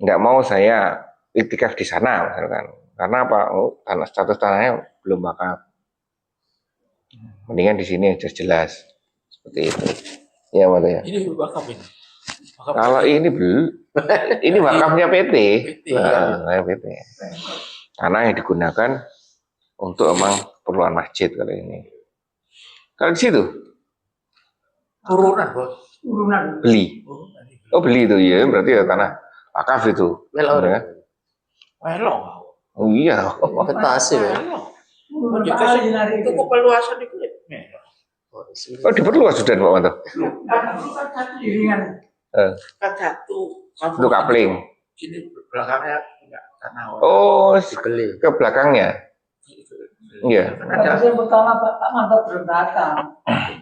Nggak mau saya iktikaf di sana, misalkan. Karena apa? Oh, status tanahnya belum wakaf. Mendingan di sini jelas seperti itu. Ya, Mas ya. Ini wakaf ini. Kalau ini belum, Ini wakafnya PT. PT. PT. Tanah yang digunakan untuk emang keperluan masjid kali ini. Kalau di situ Turunan, Bos. Urunan. beli. Oh beli itu ya, berarti ya tanah wakaf itu. Melo. Ya. Melong. Oh iya. Investasi ya. Urunan Jadi kali nari itu keperluasan itu. Melong. Oh diperluas sudah Pak Manto. Satu iringan. Kan satu. Itu kapling. Sini belakangnya enggak tanah. Oh Dibeli. ke belakangnya. Iya. Kan ada Yang pertama Pak Manto belum datang.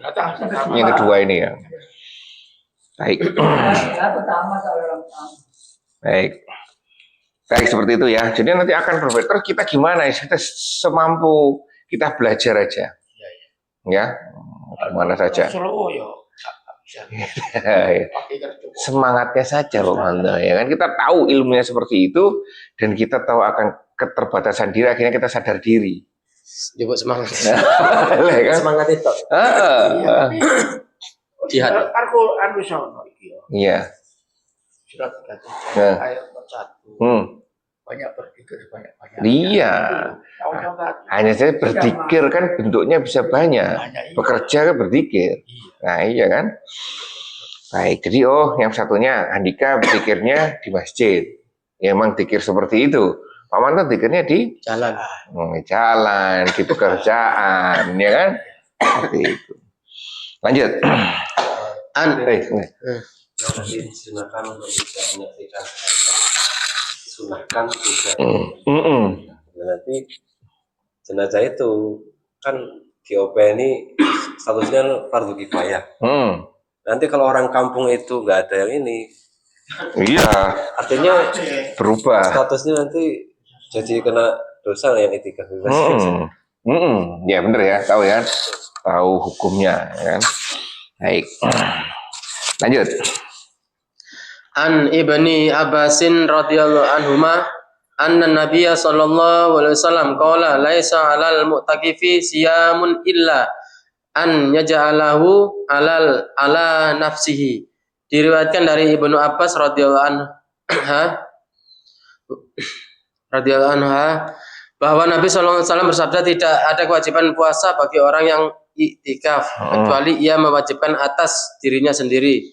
datang sama. Yang kedua ini ya. Baik. Ya pertama saya orang tamu. Baik. Baik seperti itu ya. Jadi nanti akan berbeda. Terus kita gimana ya? Kita semampu kita belajar aja. Ya. Gimana saja. Solo yo. Bisa. Ya. Pakai kartu. Semangatnya saja Pak Manto ya kan kita tahu ilmunya seperti itu dan kita tahu akan keterbatasan diri akhirnya kita sadar diri. Coba semangat. Lah, kan? Semangat itu. Jihad. Aku anu sono iki yo. Iya. Surat Nah. 3 ayat 1. Banyak berpikir banyak-banyak. Iya. Tahu-tahu kan? Hanya saya berzikir kan bentuknya bisa banyak. Bekerja kan berzikir. Nah iya kan. Baik. Jadi yang satunya Andika berzikirnya di masjid. Ya emang zikir seperti itu. Pak Manto zikirnya di Jalan. jalan, di pekerjaan, ya kan? Seperti itu. Lanjut. Yang disunahkan untuk tidak menyaksikan sunahkan tidak. Nanti jenazah itu kan di OP ini statusnya fardu kifayah. Nanti kalau orang kampung itu nggak ada yang ini, Iya, artinya berubah. statusnya nanti jadi kena dosa yang etika bebas. Ya bener ya, tahu ya, tahu hukumnya, ya kan? Baik, lanjut. An Ibni Abbasin radhiyallahu anhuma anna Nabiyya sallallahu alaihi wasallam qala laisa 'alal mu'takifi siyamun illa an yaj'alahu ala nafsihi. Diriwayatkan dari Ibnu Abbas radhiyallahu anha bahwa Nabi sallallahu alaihi wasallam bersabda tidak ada kewajiban puasa bagi orang yang iktikaf kecuali ia mewajibkan atas dirinya sendiri.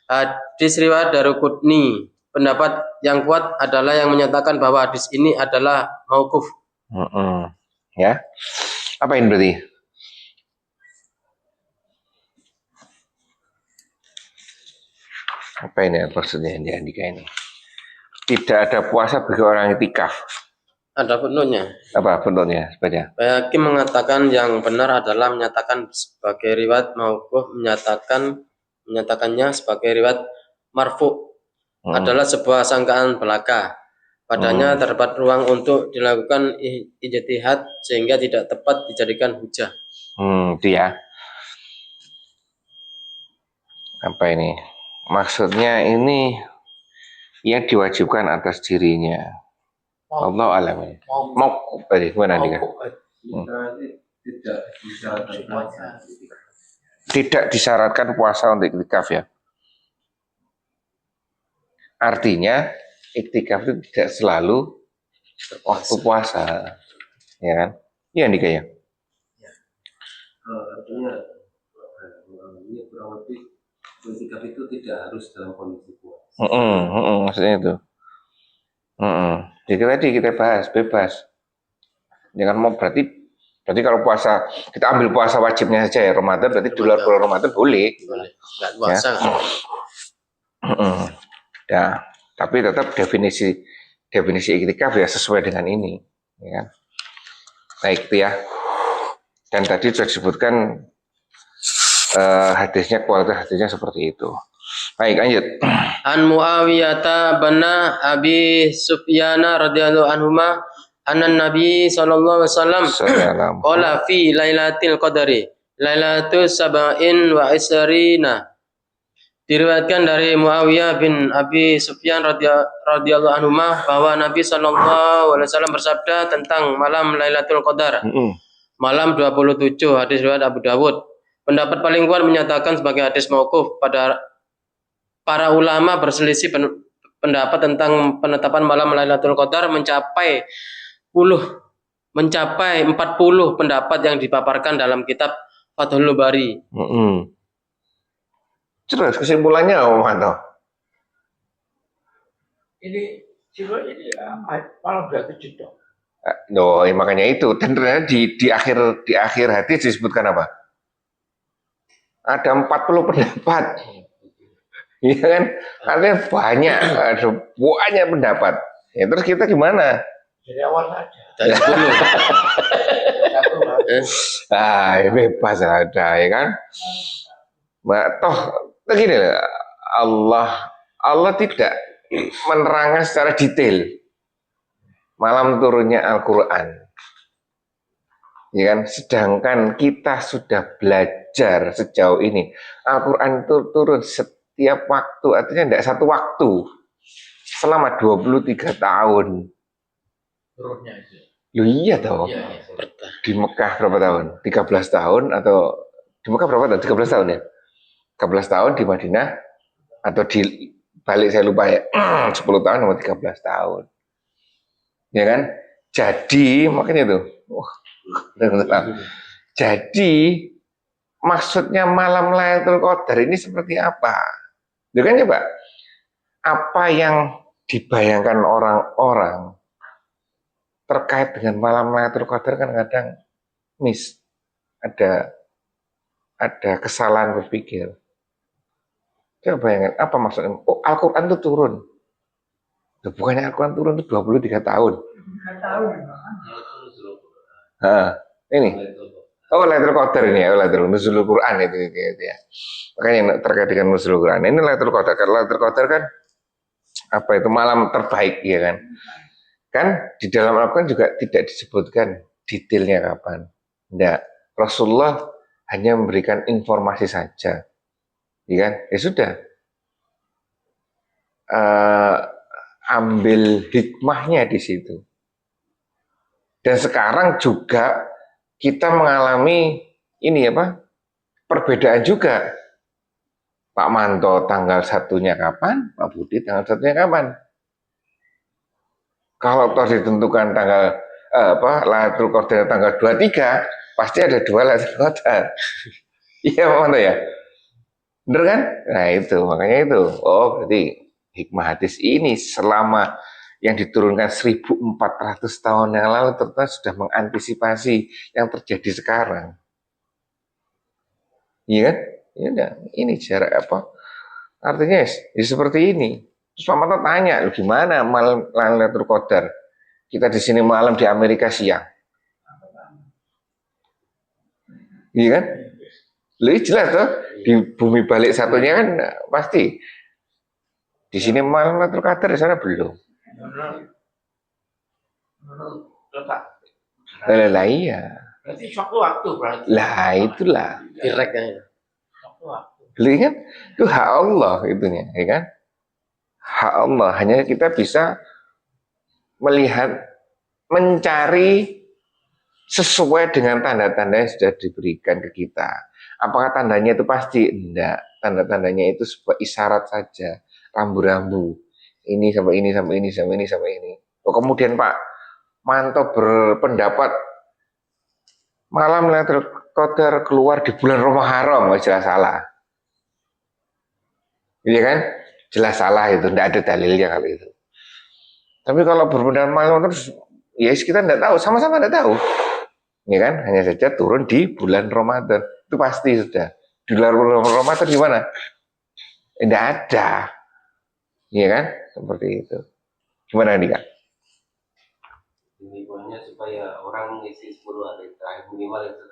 Hadis riwayat Daruqutni. Pendapat yang kuat adalah yang menyatakan bahwa hadis ini adalah mauquf. Ya, apa ini berarti? Apa ini maksudnya di Andika ini? Tidak ada puasa bagi orang iktikaf. Ada footnote-nya. Apa bentuknya? Sebaca. Hakim mengatakan yang benar adalah menyatakan sebagai riwayat mauquf, menyatakannya sebagai riwayat marfu. Adalah sebuah sangkaan belaka. Padanya terdapat ruang untuk dilakukan ijtihad sehingga tidak tepat dijadikan hujah. Itu ya. Apa ini? Maksudnya ini yang diwajibkan atas dirinya. Allah alam. Mau tadi mana nih? Tidak disyaratkan puasa untuk iktikaf ya. Artinya iktikaf itu tidak selalu waktu puasa, ya kan? Iya Andika ya. Artinya ini kurang lebih iktikaf itu tidak harus dalam kondisi puasa. Maksudnya itu. Jadi tadi kita bahas bebas. Jangan mau berarti kalau puasa kita ambil puasa wajibnya saja ya Ramadan, berarti di luar bulan Ramadan boleh. Enggak puasa. Ya, tapi tetap definisi iktikaf ya sesuai dengan ini, ya kan? Baik itu ya. Dan tadi sudah disebutkan hadisnya, kualitas hadisnya seperti itu. Baik, lanjut. An Muawiyah bin Abi Sufyan radhiyallahu anhuma anna Nabi sallallahu alaihi wasallam qala fi lailatul qadri lailatu sab'in wa isrina. Diriwayatkan dari Muawiyah bin Abi Sufyan radhiyallahu anhuma bahwa Nabi sallallahu alaihi wasallam bersabda tentang malam Lailatul Qadar. Malam 27, hadis riwayat Abu Dawud. Pendapat paling kuat menyatakan sebagai hadis mauquf. Pada para ulama berselisih pendapat tentang penetapan malam Lailatul Qadar mencapai 40 pendapat yang dipaparkan dalam kitab Fathul Bari. Terus kesimpulannya apa, Manto? Ini cuma ini malam 27 dong. Makanya itu. Dan ternyata di akhir hadis disebutkan apa? Ada 40 pendapat. Iya kan? Artinya banyak, ada banyak pendapat. Ya, terus kita gimana? Dari awal saja. Dari 10. Satu lah. Ya bebas ada, ya kan? Toh begini lah, Allah tidak menerangkan secara detail malam turunnya Al-Quran, ya kan? Sedangkan kita sudah belajar sejauh ini Al-Quran itu turun setiap waktu, artinya tidak satu waktu, selama 23 tahun. Turunnya itu. Loh iya toh. Iya. Di Mekah berapa tahun? 13 tahun atau di Mekah berapa tahun? 13 tahun ya? 13 tahun, di Madinah atau di balik saya lupa ya, 10 tahun sama 13 tahun. Ya kan? Jadi makanya itu. Jadi maksudnya malam Lailatul Qadar ini seperti apa? Ya kan coba. Apa yang dibayangkan orang-orang terkait dengan malam Lailatul Qadar kan kadang ada kesalahan berpikir. Coba bayangkan, apa maksudnya? Oh, Al-Quran itu turun. Bukannya Al-Quran turun itu 23 tahun. 3 tahun. Ini. Oh, Lailatul Qadar ini ya, Lailatul Nuzulul Quran itu ya. Makanya terkait dengan Nuzulul Quran. Ini Lailatul Qadar. Kalau Lailatul Qadar kan apa itu malam terbaik ya kan? Kan di dalam Al-Quran juga tidak disebutkan detailnya kapan. Tidak. Rasulullah hanya memberikan informasi saja. Ya kan? Ya sudah. Ambil hikmahnya di situ. Dan sekarang juga kita mengalami ini apa? Perbedaan juga. Pak Manto tanggal 1-nya kapan? Pak Budi tanggal 1-nya kapan? Kalau toh ditentukan tanggal Lailatul Qadar tanggal 23, pasti ada 2 Lailatul Qadar. Iya Pak Manto ya? Bener kan? Nah itu, makanya itu. Oh berarti hikmah hadis ini selama yang diturunkan 1400 tahun yang lalu ternyata sudah mengantisipasi yang terjadi sekarang. Iya kan? Ya udah, ini jarak apa? Artinya ya seperti ini. Terus Pak Manto tanya, gimana malam Lailatul Qadar? Kita di sini malam, di Amerika siang. Iya kan? Lebih jelas tuh, di bumi balik satunya kan pasti. Di sini malam Lailatul Qadar, di sana belum. Letak. Lah iya. Berarti suatu waktu berarti. Lah itulah. Direct kan. Suatu waktu. Lihat kan? Itu hak Allah itunya, ya kan? Hak Allah. Hanya kita bisa melihat, mencari sesuai dengan tanda-tanda yang sudah diberikan ke kita. Apakah tandanya itu pasti? Enggak. Tanda-tandanya itu sebuah isyarat saja. Rambu-rambu. Ini sampai ini, sampai ini, sampai ini, sampai ini. Oh, kemudian Pak Manto berpendapat malam Lailatul Qadar keluar di bulan Muharram, jelas salah. Iya kan? Jelas salah itu, tidak ada dalilnya kali itu. Tapi kalau berpendapat malam terus, ya kita tidak tahu, sama-sama tidak tahu. Ya kan? Hanya saja turun di bulan Ramadan. Itu pasti sudah. Di luar Ramadan gimana? Tidak ada. Iya kan? Seperti itu. Gimana nih Kak? Minimalnya supaya orang ngisi 10 hari terakhir minimal itu.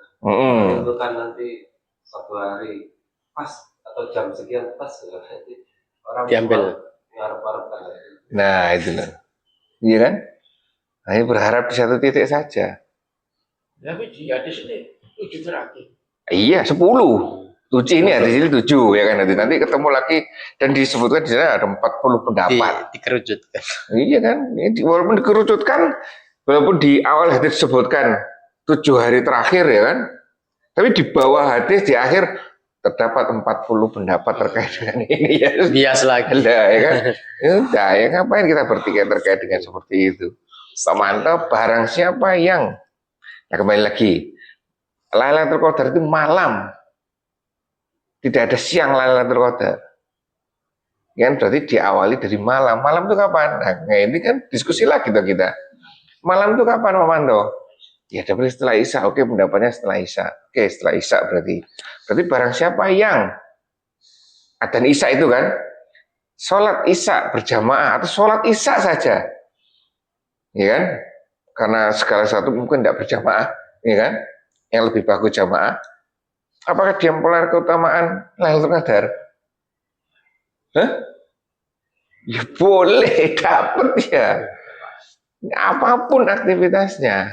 Itu kan nanti 1 hari pas atau jam sekian pas nanti orang diambil. ngarep-ngarep kan. Nah itu loh. Iya kan? Hanya berharap di satu titik saja. Tapi di hadis ini 7 terakhir. Iya 10. 7 ini ada di sini 7 ya kan, nanti ketemu lagi dan disebutkan di sana ada 40 pendapat. Dikerucutkan. Iya kan, walaupun dikerucutkan, walaupun di awal hadis disebutkan 7 hari terakhir ya kan, tapi di bawah hadis di akhir terdapat 40 pendapat terkait dengan ini ya. Bias lagi. Ada ya kan? Ya udah, ya ngapain kita bertikai terkait dengan seperti itu? Pak Manto, barang siapa yang, nah kembali lagi, Lailatul Qadar itu malam, tidak ada siang Lailatul Qadar. Ya, berarti diawali dari malam. Malam itu kapan? Nah, ini kan diskusi lagi tuh kita. Malam itu kapan, Pak Manto? Ya, dapat setelah Isya. Oke, pendapatnya setelah Isya. Oke, setelah Isya berarti. Berarti barang siapa yang adzan Isya itu kan, sholat Isya berjamaah atau sholat Isya saja, ya kan? Karena segala sesuatu mungkin tidak berjamaah, ya kan? Yang lebih bagus jamaah. Apakah dia memperoleh keutamaan Lailatul Qadar? Hah? Ya boleh, dapat ya. Apapun aktivitasnya,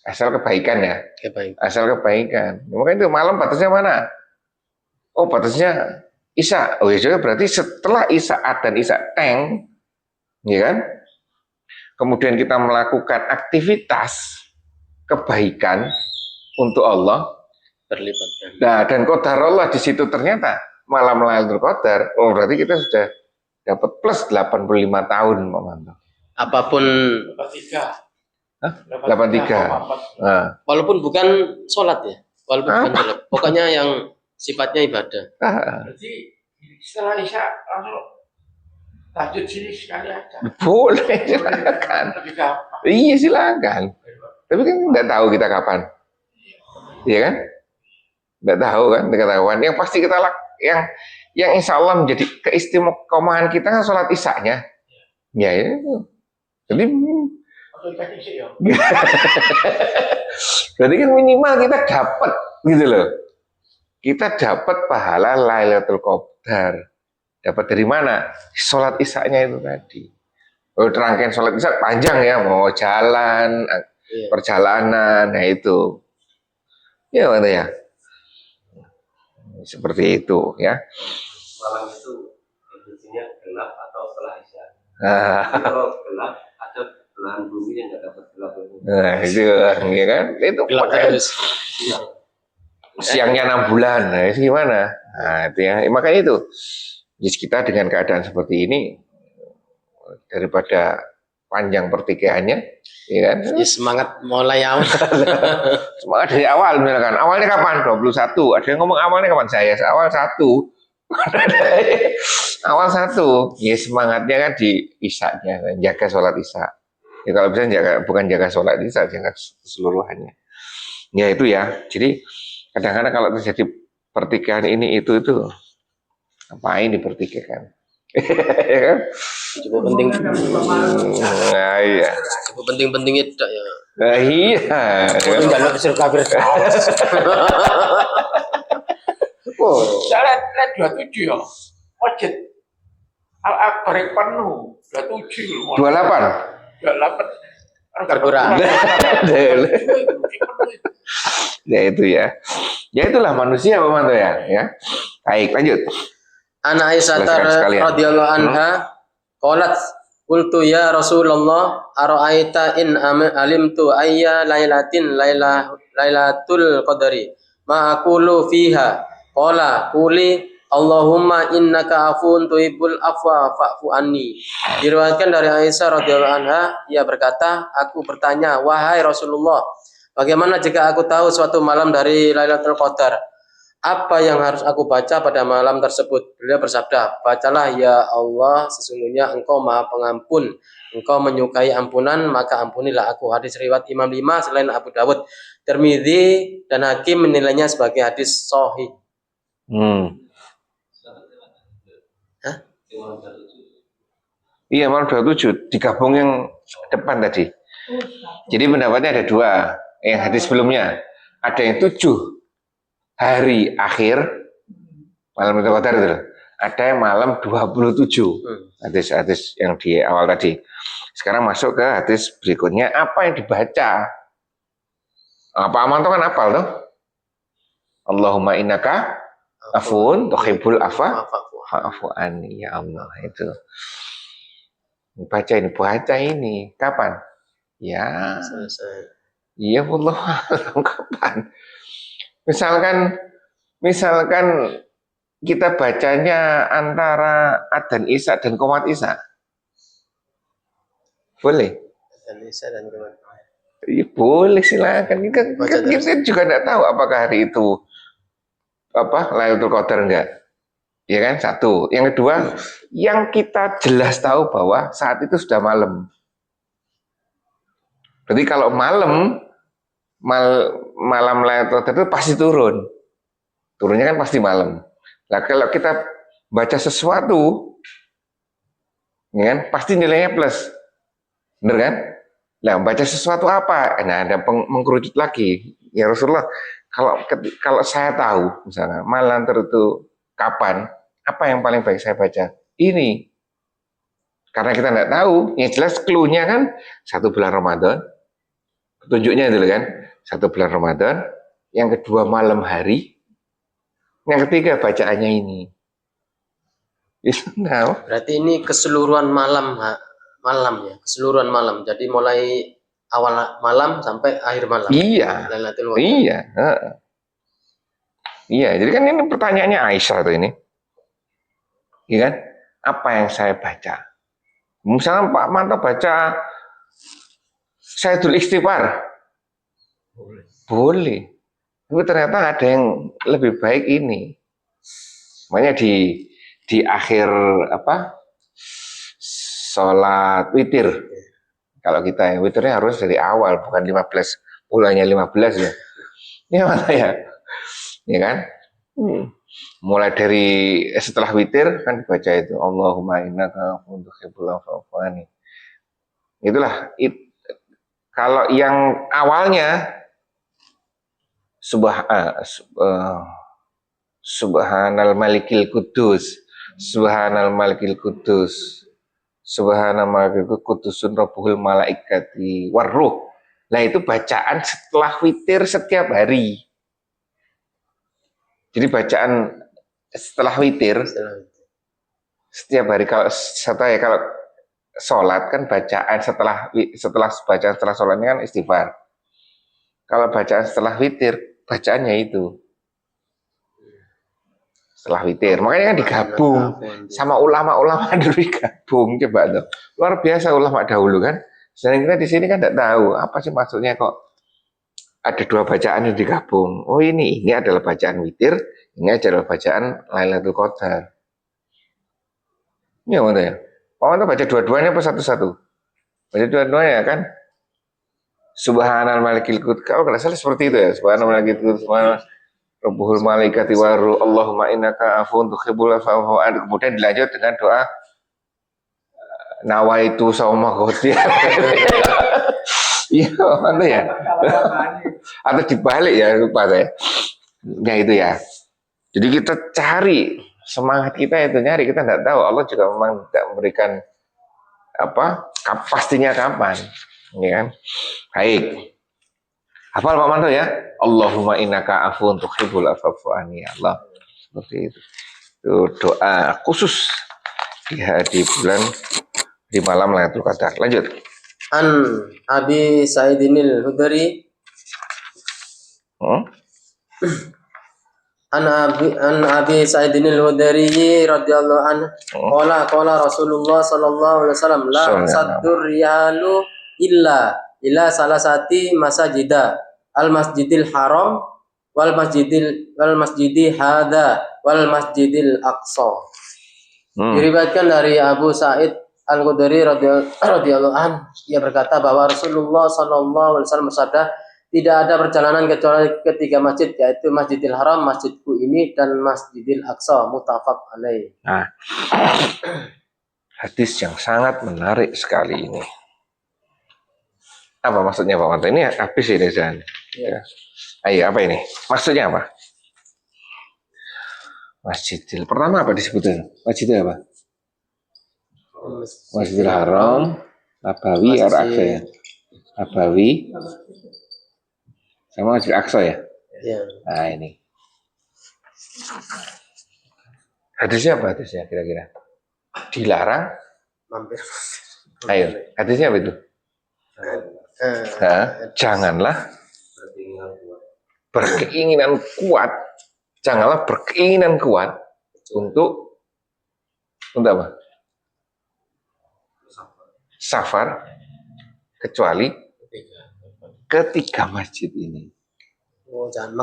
asal kebaikan ya. Asal kebaikan. Makanya itu malam batasnya mana? Oh, batasnya Isya. Oh ya juga berarti setelah Isya dan Isya teng, ya kan? Kemudian kita melakukan aktivitas kebaikan untuk Allah, Terlibatkan. nah dan qadarullah di situ ternyata malam Lailatul Qadar. Oh berarti kita sudah dapat plus 85 tahun, Pak Manto. Apapun 83. Hah? 83. Nah. walaupun bukan sholat ya, walaupun bukan sholat, pokoknya yang sifatnya ibadah. Berarti setelah Isya langsung tahajud sini sekali aja. Boleh, silakan. Lebih gampang. Iya silakan. Tapi kan nggak tahu kita kapan, iya kan? Nggak tahu kan, nggak ketahuan. Yang pasti kita yang insya Allah menjadi keistimewaan kita kan sholat Isya-nya. Ya itu. Jadi berarti kan minimal kita dapat gitu loh. Kita dapat pahala Lailatul Qadar. Dapat dari mana? Sholat Isya-nya itu tadi. Oh, rangkaian sholat Isya panjang ya, mau jalan, perjalanan, nah itu. Ya, mana ya? Seperti itu ya. Malam itu kondisinya gelap atau setelah Isya. Kalau gelap ada belahan bumi yang nggak dapat gelap itu. Nah itu ya kan? Itu Gelap terus. siangnya 6 bulan, nah itu gimana? Nah itu ya, makanya itu. Jadi kita dengan keadaan seperti ini daripada panjang pertikaiannya, ya kan? Ya, semangat mulai awal. Semangat dari awal misalkan. Awalnya kapan? 21. Ada yang ngomong awalnya kapan? Saya awal 1. Awal 1. Ya semangatnya kan di Isya-nya, jaga sholat Isya. Ya kalau bisa bukan jaga sholat Isya, jaga keseluruhannya. Ya itu ya. Jadi kadang-kadang kalau terjadi pertikaian ini itu ngapain dipertikaikan? Ya kan? Coba penting. Nah iya. Coba penting-pentingnya tidak ya. Nah iya. Itu dalam surga bersaus. Oh. Saya lihat 27 ya. Masjid Al-Akbar yang penuh. 27. 28. 28. Terkurang. Ya itu ya. Ya itulah manusia Pak Manto ya. Baik, lanjut. Ana Aisyah radhiyallahu anha qalat qultu ya Rasulullah ara'aita in alimtu ayya lailatul qadri ma aqulu fiha qala quli Allahumma innaka afun tuhibbul afwa fa'fu anni. Diriwayatkan dari Aisyah radhiyallahu anha, ia berkata, aku bertanya, wahai Rasulullah, bagaimana jika aku tahu suatu malam dari Lailatul Qadar? Apa yang harus aku baca pada malam tersebut? Beliau bersabda, bacalah ya Allah, sesungguhnya Engkau Maha Pengampun, Engkau menyukai ampunan, maka ampunilah aku. Hadis riwayat Imam 5 selain Abu Dawud, Tirmidzi dan Hakim menilainya sebagai hadis sahih. Iya, malam 27 digabung yang depan tadi. Jadi pendapatnya ada 2. Yang hadis sebelumnya ada yang 7 hari akhir malam Lailatul Qadar itu. Ada yang malam 27. Hadis yang di awal tadi. Sekarang masuk ke hadis berikutnya, apa yang dibaca? Pak Amanto kan hafal tuh. Allahumma innaka afun tuhibbul afwa fa'fu anni, ya Allah. Itu. Baca ini kapan? Ya. Iya Allah, kapan? Misalkan Misalkan kita bacanya antara adzan isya dan qomat isya, boleh? Dan Isya dan kemudian. Ya, boleh, silakan. Kita juga tidak tahu apakah hari itu Lailatul Qadar enggak. Ya kan? Satu. Yang kedua, yang kita jelas tahu bahwa saat itu sudah malam. Berarti kalau malam Lailatul Qadar itu pasti turun. Turunnya kan pasti malam. Nah, kalau kita baca sesuatu, ya kan, pasti nilainya plus. Bener kan? Nah, baca sesuatu apa? Nah, ada mengkerucut lagi. Ya Rasulullah, kalau saya tahu, misalnya, malam itu kapan, apa yang paling baik saya baca? Ini. Karena kita tidak tahu, yang jelas clue-nya kan 1 bulan Ramadan. Petunjuknya itu kan, 1 bulan Ramadan. Yang kedua malam hari. Yang ketiga bacaannya ini. Nah, Berarti ini keseluruhan malam ya, keseluruhan malam. Jadi mulai awal malam sampai akhir malam. Iya. Lailatul Qadar. Iya. Iya, jadi kan ini pertanyaannya Aisyah tuh ini. Iya kan? Apa yang saya baca? Misalnya Pak Manto baca Sayyidul Istighfar. Boleh. Tapi ternyata ada yang lebih baik ini. Makanya di akhir sholat witir. Kalau kita witirnya harus dari awal, bukan 15, bulannya 15 ya. Ini mana ya? Ya kan? Mulai dari setelah witir kan dibaca itu Allahumma innaka afuwwun tuhibbul afwa fa'fu anni. Itulah kalau yang awalnya Subhanal Malikil Kudus, Subhanal Malikil Kudus, Subhanal Malikil Kudusun Rabbuhul Malaikati Warruh. Nah, itu bacaan setelah witir setiap hari. Jadi bacaan setelah witir setiap hari, kalau sholat kan bacaan setelah sholat ini kan istighfar. Kalau bacaan setelah witir, bacaannya itu setelah witir. Makanya kan digabung sama ulama-ulama dulu, digabung. Coba tuh, luar biasa ulama dahulu kan. Sedangkan kita di sini kan tidak tahu apa sih maksudnya kok ada 2 bacaan yang digabung. Oh, ini adalah bacaan witir, ini adalah bacaan Lailatul Qadar. Ini ya, Pak Manto baca dua-duanya apa satu-satu? Baca dua-duanya kan? Subhanal Malikil Qudus. Kalau nggak salah seperti itu ya. Subhanal Malikil Qudus, Rabbuhul Malaikati Warruh, Allahumma innaka afuwwun tuhibbul afwa fa'fu anni. Kemudian dilanjut dengan doa nawaitu sauma ghadi. Iya, Manto ya. Atau dibalik ya, lupa saya. Ya itu ya. Jadi kita cari, semangat kita itu nyari, kita tidak tahu. Allah juga memang tidak memberikan pastinya kapan, ya kan? Baik. Hafal Pak Manto ya. Allahumma innaka afuwwun tuhibbul afwa fa'fu anni. Allah. Seperti itu. Itu doa khusus di malam Lailatul Qadar. Lanjut. An Abi Sa'idinil Hudri. An Abi Sa'idinil Hudri radhiyallahu anhu qala Rasulullah sallallahu alaihi wasallam la saddur rihalu illa salasati masajida al masjidil haram wal masjidi hadza wal masjidil aqsa. Diriwayatkan dari Abu Sa'id Al-Khudri radhiyallahu anhu, ia berkata bahwa Rasulullah sallallahu alaihi wasallam bersabda, tidak ada perjalanan kecuali ketiga masjid, yaitu Masjidil Haram, masjidku ini, dan Masjidil Aqsa. Muttafaq alaih. Nah, hadis yang sangat menarik sekali ini. Apa maksudnya Pak Manto? Ini habis ini Zan. Ya. Ayo, apa ini? Maksudnya apa? Masjidil. Pertama apa disebutnya? Masjidil apa? Masjidil Haram, Nabawi, atau Aqsa ya? Nabawi, sama Masjid Aqsa ya? Ya. Nah ini. Hadisnya apa hadisnya kira-kira? Dilarang? Mampir. Ayo, hadisnya apa itu? Janganlah berkeinginan kuat Janganlah berkeinginan kuat untuk apa? Safar, kecuali ketiga masjid ini. Oh, jangan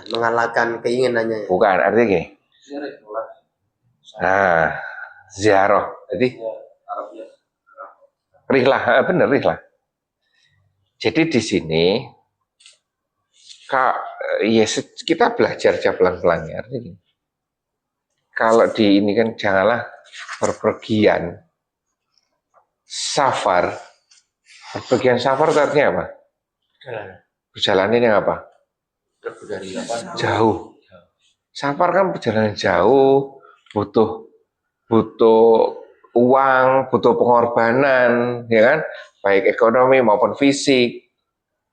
mengalahkan keinginannya. Bukan, artinya gini. Nah, ziarah. Jadi rihlah, bener rihlah. Jadi di sini ya kita belajar aja pelan-pelan ya. Kalau di ini kan janganlah berpergian safar. Berpergian safar itu artinya apa? Perjalanan ini apa? Jauh. Safar kan perjalanan jauh, butuh uang, butuh pengorbanan, ya kan? Baik ekonomi maupun fisik.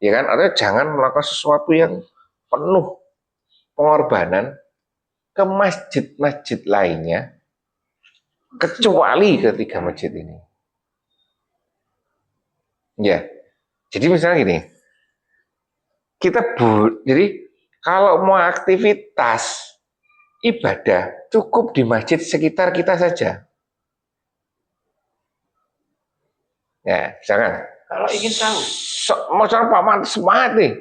Ya kan? Artinya jangan melakukan sesuatu yang penuh pengorbanan ke masjid-masjid lainnya kecuali ketiga masjid ini. Ya. Jadi misalnya gini. Jadi kalau mau aktivitas ibadah cukup di masjid sekitar kita saja. Ya, misalkan. Kalau ingin tahu. Masalah Pak Man semangat nih.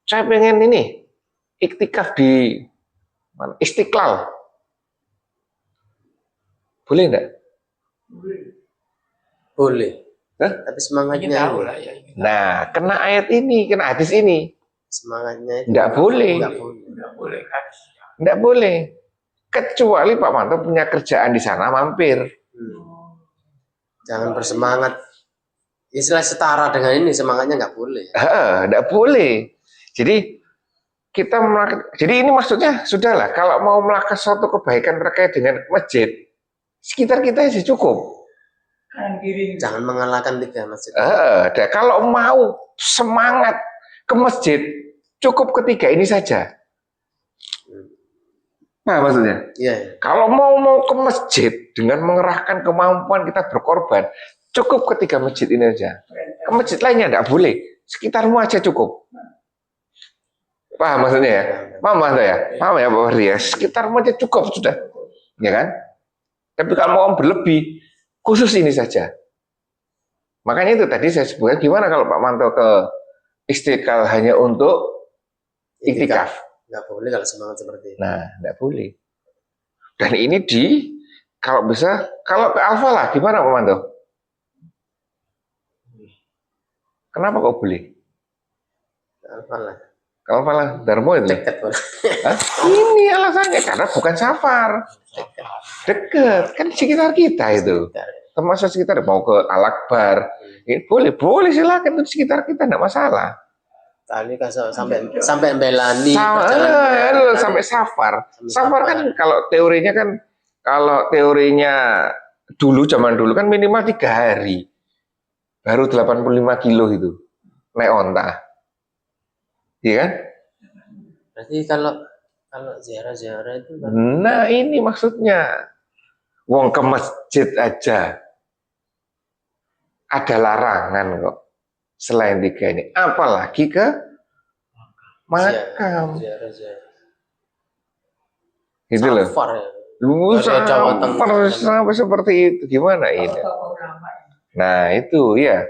Saya pengen ini iktikaf di Istiqlal. Boleh enggak? Boleh. Hah? Tapi semangatnya. Ingin tahu lah ya. Nah, kena ayat ini, kena hadis ini. Semangatnya. Enggak boleh. Enggak boleh kan. Enggak boleh. Kecuali Pak Manto punya kerjaan di sana mampir. Jangan bersemangat. Istilah setara dengan ini semangatnya nggak boleh. Enggak boleh. Jadi jadi ini maksudnya sudahlah kalau mau melakukan suatu kebaikan terkait dengan masjid sekitar kita aja cukup. Kanan kiri. Jangan mengalahkan tiga masjid. Kalau mau semangat ke masjid cukup ketiga ini saja. Nah maksudnya. Iya. Kalau mau ke masjid dengan mengerahkan kemampuan kita berkorban cukup ketiga masjid ini aja. Ke masjid lainnya enggak boleh. Sekitarmu aja cukup. Paham maksudnya ya? Paham ya? Paham ya Pak Fardi ya? Sekitarmu aja cukup sudah. Ya kan? Tapi kalau mau berlebih, khusus ini saja. Makanya itu tadi saya sebutkan gimana kalau Pak Manto ke Istiqlal hanya untuk iktikaf. Nggak boleh kalau semangat seperti itu. Nah, enggak boleh. Dan ini kalau bisa, kalau ke Al-Falah gimana Pak Manto? Kenapa kok boleh? Al-Falah. Kalau Falah Darmo itu? Dekat. Ini alasannya, karena bukan safar. Dekat, kan di sekitar kita itu. Termasuk sekitar, mau ke Al-Akbar. Boleh silakan itu di sekitar kita, enggak masalah. Tadi kan sampai Belani. Sampai safar. Safar kan kalau teorinya zaman dulu kan minimal 3 hari. Baru 85 kilo itu. Naik onta. Iya kan? Berarti kalau ziarah-ziarah itu kan. Nah ini maksudnya. Wong ke masjid aja ada larangan kok. Selain 3 ini. Apalagi ke makam. Ziarah-ziarah. Gitu loh. Safar ya. Sampai seperti itu. Gimana ini? Nah itu ya.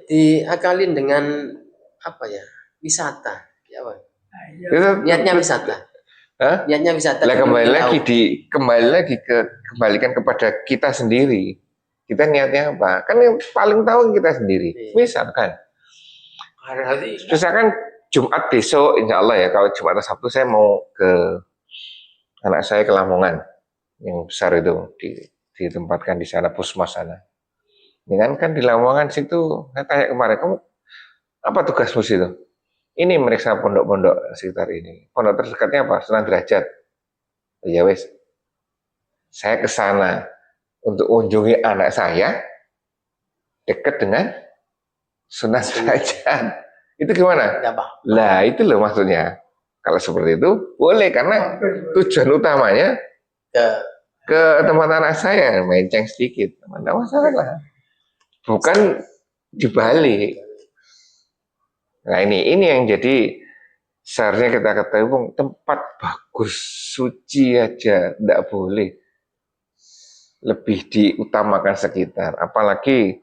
Diakalin dengan apa ya? Wisata. Ya, niatnya wisata. Hah? Niatnya wisata. Kembalikan kepada kita sendiri. Kita niatnya apa? Kan yang paling tahu kita sendiri. Misalkan Jumat besok, insya Allah ya. Kalau Jumat atau Sabtu saya mau ke anak saya ke Lamongan yang besar itu ditempatkan di sana puskesmas sana. Dengan kan di Lamongan situ, saya tanya kemarin, kamu apa tugasmu situ? Ini meriksa pondok-pondok sekitar ini. Pondok terdekatnya apa? Sunan Derajat. Ya wes, saya ke sana untuk kunjungi anak saya dekat dengan Sunan Derajat. Itu gimana? Lah itu loh maksudnya. Kalau seperti itu boleh karena tujuan utamanya ke tempat anak saya menceng sedikit, tidak masalah. Bukan dibalik. Nah ini yang jadi Seharusnya kita ketahui Bung, tempat bagus, suci aja tidak boleh lebih diutamakan sekitar, apalagi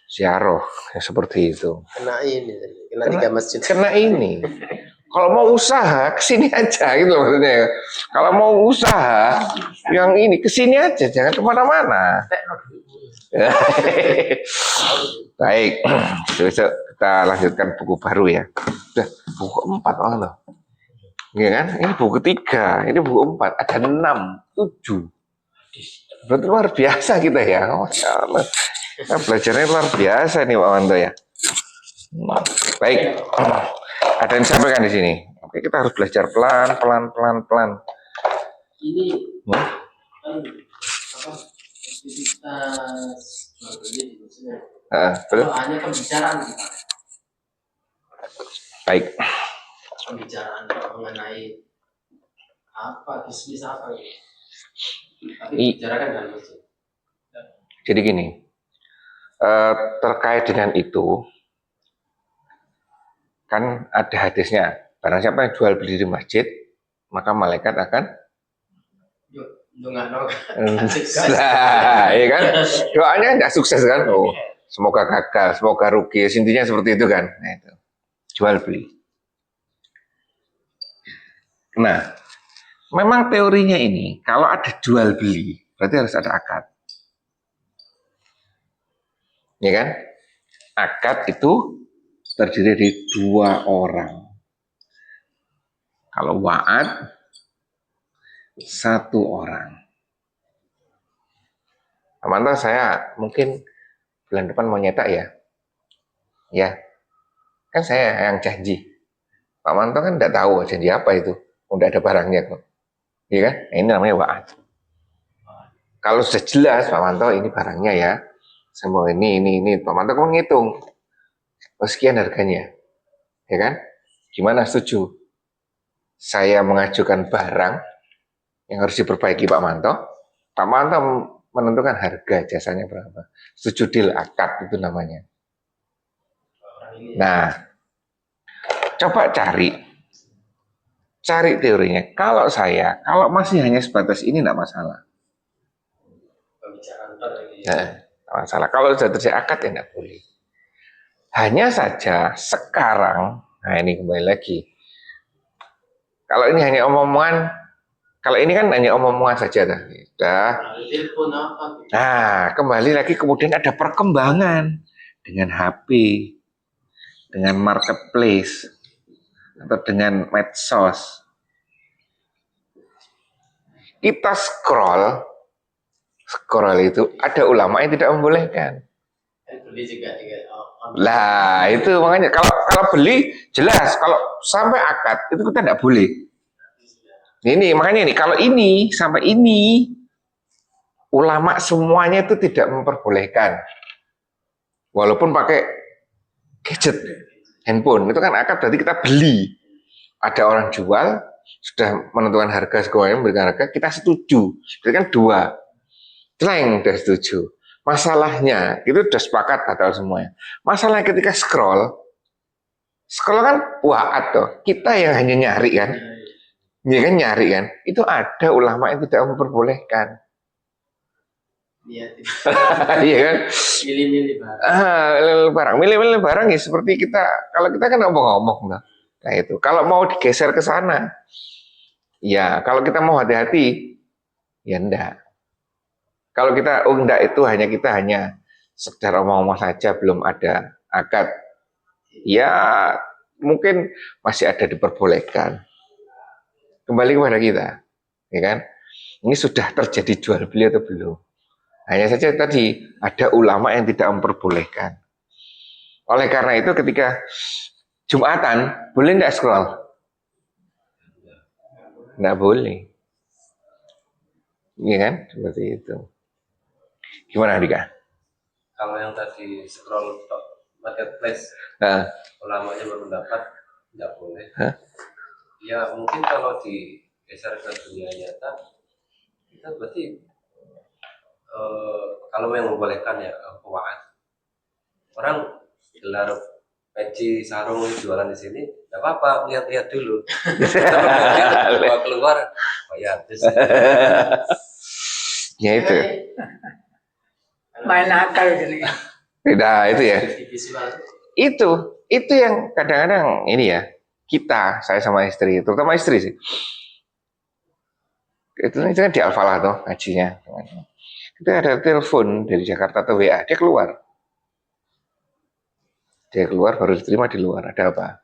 ziarah seperti itu. Kena ini, kena 3 masjid. Kena ini. Kalau mau usaha kesini aja gitu loh maksudnya. Kalau mau usaha yang ini kesini aja, jangan kemana-mana. Baik, besok kita lanjutkan buku baru ya. Udah buku 4 loh. Iya kan? Ini buku 3, ini buku 4, ada 6, 7. Berarti luar biasa kita ya. Masya Allah. Nah, belajarnya luar biasa nih Pak Wanto ya. Baik. Ada yang disampaikan di sini. Oke, kita harus belajar pelan. Ini kan apa aktivitas jual beli di sini. Betul. Hanya pembicaraan kita. Baik. Pembicaraan mengenai apa bisnis apa ini. Tapi bicarakan dalam masjid. Jadi gini, terkait dengan itu, kan ada hadisnya, barang siapa yang jual beli di masjid, maka malaikat akan nah, ya kan? Doanya tidak sukses kan? Oh, semoga gagal, semoga rugi, intinya seperti itu kan? Nah, itu. Jual beli. Nah, memang teorinya ini, kalau ada jual beli, berarti harus ada akad. Ya kan? Akad itu terdiri dari 2 orang. Kalau wa'ad 1 orang. Amanto saya mungkin bulan depan mau nyetak ya. Ya. Kan saya yang janji. Pak Manto kan enggak tahu janji apa itu. Udah ada barangnya kok. Iya kan? Nah, ini namanya wa'ad. Kalau sudah jelas Pak Manto ini barangnya ya. Saya mau ini. Pak Manto kan ngitung. Oh, sekian harganya. Ya kan? Gimana, setuju? Saya mengajukan barang yang harus diperbaiki Pak Manto. Pak Manto menentukan harga jasanya berapa. Setuju deal, akad itu namanya. Nah, coba cari teorinya. Kalau masih hanya sebatas ini tidak masalah. Tidak masalah. Kalau sudah terjadi akad ya tidak boleh. Hanya saja sekarang, nah ini kembali lagi. Kalau ini hanya omongan, kalau ini kan hanya omongan saja dah. Nah, kembali lagi kemudian ada perkembangan dengan HP, dengan marketplace, atau dengan medsos. Kita scroll itu ada ulama yang tidak membolehkan. Lah itu makanya kalau beli jelas, kalau sampai akad itu kita tidak boleh. Ini makanya nih kalau ini sampai ini ulama semuanya itu tidak memperbolehkan. Walaupun pakai gadget, handphone itu kan akad berarti kita beli. Ada orang jual sudah menentukan harga semuanya memberikan harga kita setuju. Berarti kan 2. Celeng udah setuju. Masalahnya itu udah sepakat batal semuanya. Masalahnya ketika scroll kan wa'ad toh. Kita yang hanya nyari kan. Ya kan nyari kan. Itu ada ulama yang tidak memperbolehkan. Iya kan? Milih-milih barang ya seperti kita. Kalau kita kan ngomong-ngomong nah itu. Kalau mau digeser ke sana, ya kalau kita mau hati-hati, ya enggak. Kalau kita enggak itu kita hanya sekedar omong-omong saja, belum ada akad. Ya mungkin masih ada diperbolehkan. Kembali kepada kita, ya kan? Ini sudah terjadi jual beli atau belum? Hanya saja tadi ada ulama yang tidak memperbolehkan. Oleh karena itu ketika Jumatan boleh nggak scroll? Nggak boleh. Iya kan? Seperti itu. Gimana Dika? Kalau yang tadi scroll marketplace, ulamanya berpendapat tidak boleh. Ya mungkin kalau digeser ke dunia nyata, kita berarti kalau yang membolehkan ya wa'ad. Orang gelar peci sarung jualan di sini, nggak apa-apa, lihat-lihat dulu. Tapi bawa keluar, bayar. Ya itu. Main akal gini. Nah, itu ya. Visual. Itu yang kadang-kadang ini ya, saya sama istri, terutama istri sih. Itu kan di Al-Falah tuh ngajinya. Kita ada telepon dari Jakarta atau WA, dia keluar baru diterima di luar, ada apa?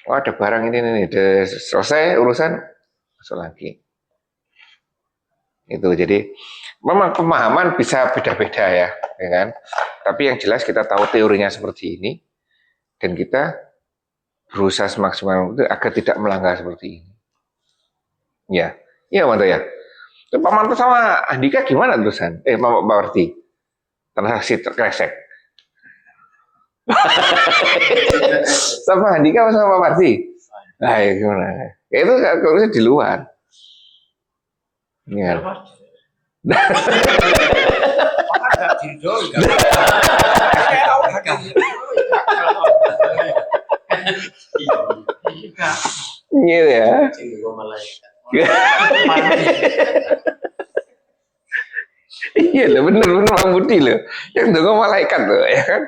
Oh, ada barang ini, udah selesai urusan, masuk lagi. Itu jadi memang pemahaman bisa beda-beda ya kan? Tapi yang jelas kita tahu teorinya seperti ini dan kita berusaha semaksimal mungkin agar tidak melanggar seperti ini. Ya, iya Manto ya. Pak Manto sama Andika gimana terusan? Pak Warti, transaksi terkresek. Sama Andika sama Pak Warti? Nah, ya gimana? Ya, itu kalau di luar. Ya. Ada dildo. Gitu ya. Iya loh, bener Bang Budi loh. Yang dongo malaikat loh, ya kan?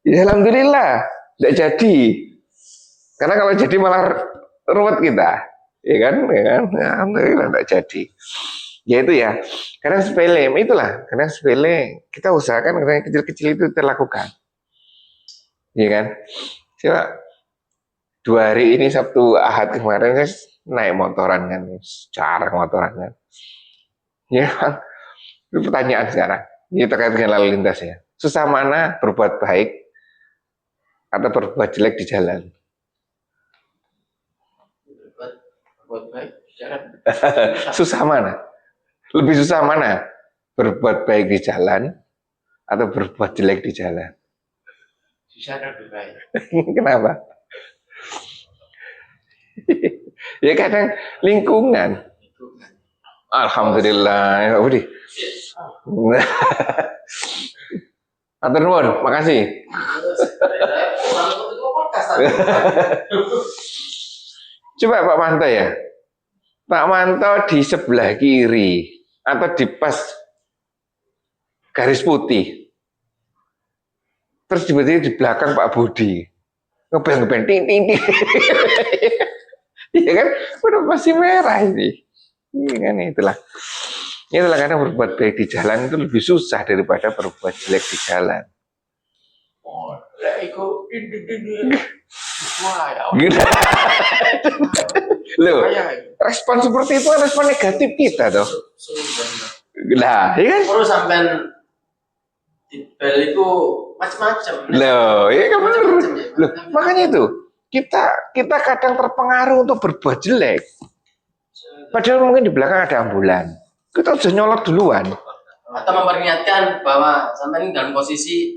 Ya alhamdulillah, tidak jadi. Karena kalau jadi malah ruwet kita, ya kan? Alhamdulillah tidak jadi. Ya itu ya, kadang sepele, kadang sepele. Kita usahakan kadang kecil-kecil itu terlakukan, ya kan? Coba 2 hari ini Sabtu Ahad kemarin kan naik motoran kan, jarang motoran kan. Ya kan? Itu pertanyaan sekarang. Ini terkait dengan lalu lintas ya. Susah mana berbuat baik atau berbuat jelek di jalan? Berbuat baik di jalan. Susah mana? Lebih susah mana? Berbuat baik di jalan atau berbuat jelek di jalan? Susah lebih baik. Kenapa? Ya kadang lingkungan. Alhamdulillah, ya Budi. Atur nuwun, makasih. Coba Pak Manto ya. Pak Manto di sebelah kiri atau di pas garis putih. Terus tiba-tiba di belakang Pak Budi. Ngebel-ngebel ting. Iya kan? Udah masih merah ini. Iya kan itulah. Itulah karena berbuat baik di jalan itu lebih susah daripada berbuat jelek di jalan. Oh, lah iku ini. Wah, ya. Gitu. Loh, respon seperti itu kan respon negatif kita toh. Nah, iya kan? Terus sampean di bel itu macam-macam. Loh, iya kan bener. Loh, makanya itu kita kadang terpengaruh untuk berbuat jelek. Padahal mungkin di belakang ada ambulan. Kita sudah nyolot duluan. Atau memperingatkan bahwa sampean dalam posisi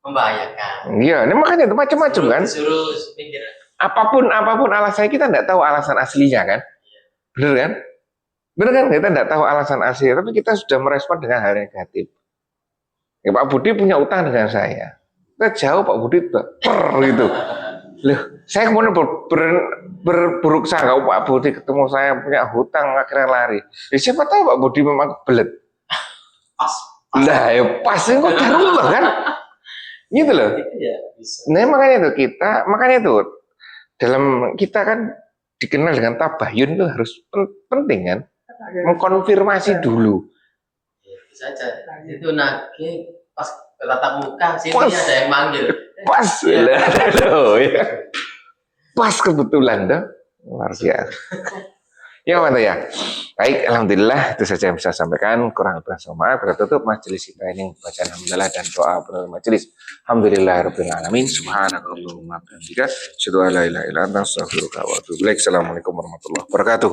membahayakan. Iya, ini makanya itu macam-macam kan. Disuruh pinggir. Apapun alasan kita tidak tahu alasan aslinya kan. Bener kan? Bener kan? Kita tidak tahu alasan asli, tapi kita sudah merespon dengan hal negatif. Ya, Pak Budi punya utang dengan saya. Kita jauh Pak Budi gitu. Loh, saya kemudian berburuk sangka Pak Budi ketemu saya punya hutang akhirnya lari. Ya, siapa tahu Pak Budi memang kebelet. Pas. Lah ya pas ini kok darulah kan. Gitu loh. Ya, bisa. Nah makanya itu dalam kita kan dikenal dengan tabayun itu harus penting kan. Mengkonfirmasi dulu. Ya, bisa aja. Itu nagih pas tatap muka sini ada yang manggil. Pas loh ya. Pas kebetulan tuh luar biasa. Ya Manto ya. Baik, alhamdulillah itu saja yang bisa saya sampaikan. Kurang lebih maaf. Kita tutup majelis kita ini bacaan alhamdulillah dan doa penutup majelis. Alhamdulillahirabbil alamin. Subhanakallahumma wa bihamdika asyhadu an la ilaha illa anta astaghfiruka wa atubu ilaik. Assalamualaikum warahmatullahi wabarakatuh.